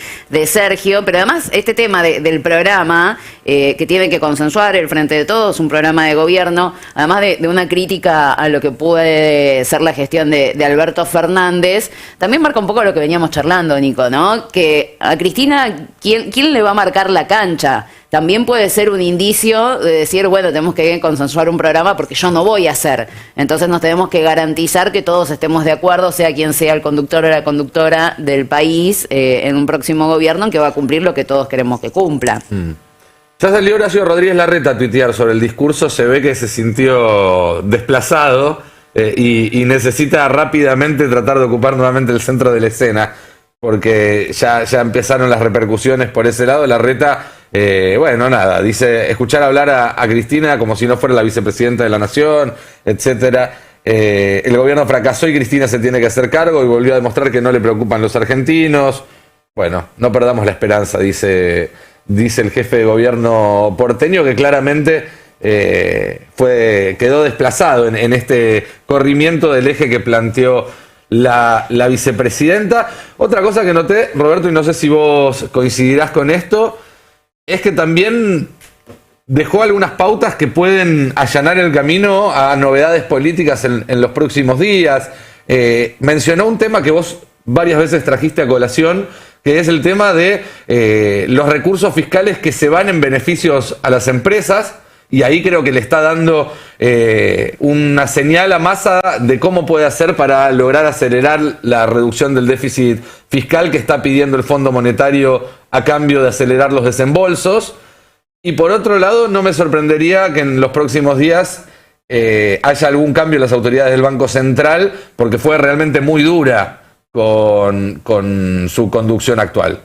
Sergio, pero además este tema del programa, que tienen que consensuar el Frente de Todos, un programa de gobierno, además de una crítica a lo que puede ser la gestión de Alberto Fernández, también marca un poco lo que veníamos charlando, Nico, ¿no? Que a Cristina, ¿quién le va a marcar la cancha? También puede ser un indicio de decir, bueno, tenemos que consensuar un programa porque yo no voy a hacer. Entonces nos tenemos que garantizar que todos estemos de acuerdo, sea quien sea el conductor o la conductora del país, en un próximo gobierno que va a cumplir lo que todos queremos que cumpla. Ya salió Horacio Rodríguez Larreta a tuitear sobre el discurso, se ve que se sintió desplazado y necesita rápidamente tratar de ocupar nuevamente el centro de la escena, porque ya empezaron las repercusiones por ese lado. Larreta, bueno, nada, dice escuchar hablar a Cristina como si no fuera la vicepresidenta de la Nación, etcétera. El gobierno fracasó y Cristina se tiene que hacer cargo, y volvió a demostrar que no le preocupan los argentinos. Bueno, no perdamos la esperanza, dice el jefe de gobierno porteño, que claramente quedó desplazado en este corrimiento del eje que planteó la vicepresidenta. Otra cosa que noté, Roberto, y no sé si vos coincidirás con esto, es que también dejó algunas pautas que pueden allanar el camino a novedades políticas en los próximos días. Mencionó un tema que vos varias veces trajiste a colación, que es el tema de los recursos fiscales que se van en beneficios a las empresas, y ahí creo que le está dando una señal a Massa de cómo puede hacer para lograr acelerar la reducción del déficit fiscal que está pidiendo el Fondo Monetario a cambio de acelerar los desembolsos. Y por otro lado, no me sorprendería que en los próximos días haya algún cambio en las autoridades del Banco Central, porque fue realmente muy dura con su conducción actual.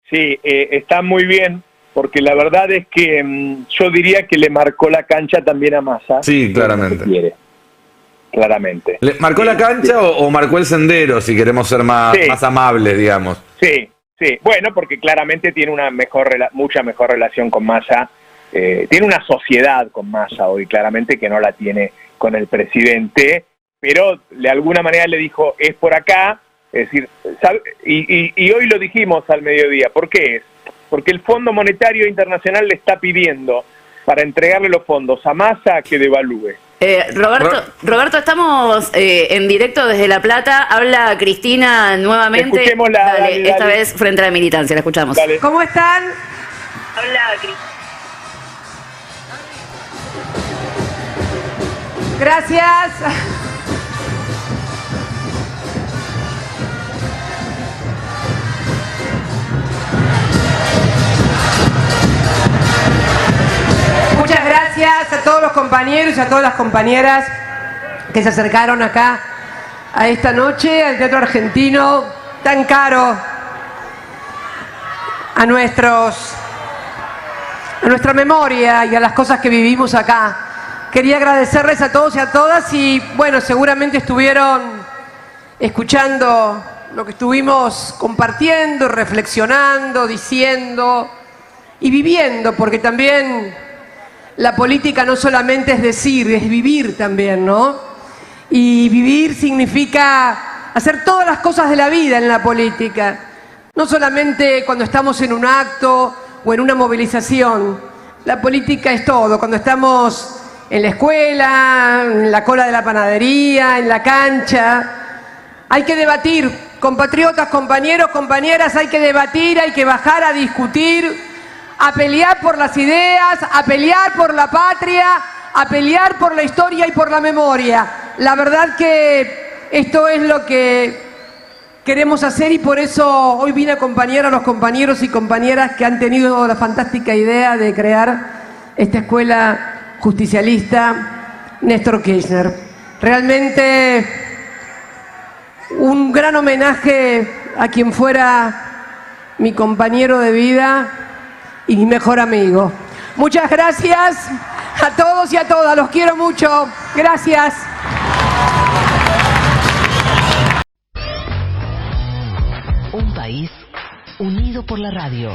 Sí, está muy bien, porque la verdad es que yo diría que le marcó la cancha también a Massa. Sí, claramente. Quiere. Claramente. ¿Le marcó la cancha o marcó el sendero, si queremos ser más amables, digamos? Sí. Sí, bueno, porque claramente tiene una mucha mejor relación con Massa, tiene una sociedad con Massa hoy, claramente que no la tiene con el presidente, pero de alguna manera le dijo, es por acá, es decir, y hoy lo dijimos al mediodía, ¿por qué es? Porque el Fondo Monetario Internacional le está pidiendo para entregarle los fondos a Massa que devalúe. Roberto, estamos en directo desde La Plata. Habla Cristina nuevamente. Escuchémosla, dale. Esta vez frente a la militancia. La escuchamos. Dale. ¿Cómo están? Habla Cristina. Gracias. Muchas gracias a todos los compañeros y a todas las compañeras que se acercaron acá a esta noche al Teatro Argentino, tan caro a nuestra memoria y a las cosas que vivimos acá. Quería agradecerles a todos y a todas y bueno, seguramente estuvieron escuchando lo que estuvimos compartiendo, reflexionando, diciendo y viviendo, porque también la política no solamente es decir, es vivir también, ¿no? Y vivir significa hacer todas las cosas de la vida en la política, no solamente cuando estamos en un acto o en una movilización. La política es todo, cuando estamos en la escuela, en la cola de la panadería, en la cancha. Hay que debatir, compatriotas, compañeros, compañeras, hay que debatir, hay que bajar a discutir, a pelear por las ideas, a pelear por la patria, a pelear por la historia y por la memoria. La verdad que esto es lo que queremos hacer y por eso hoy vine a acompañar a los compañeros y compañeras que han tenido la fantástica idea de crear esta escuela justicialista Néstor Kirchner. Realmente un gran homenaje a quien fuera mi compañero de vida y mi mejor amigo. Muchas gracias a todos y a todas, los quiero mucho. Gracias. Un país unido por la radio.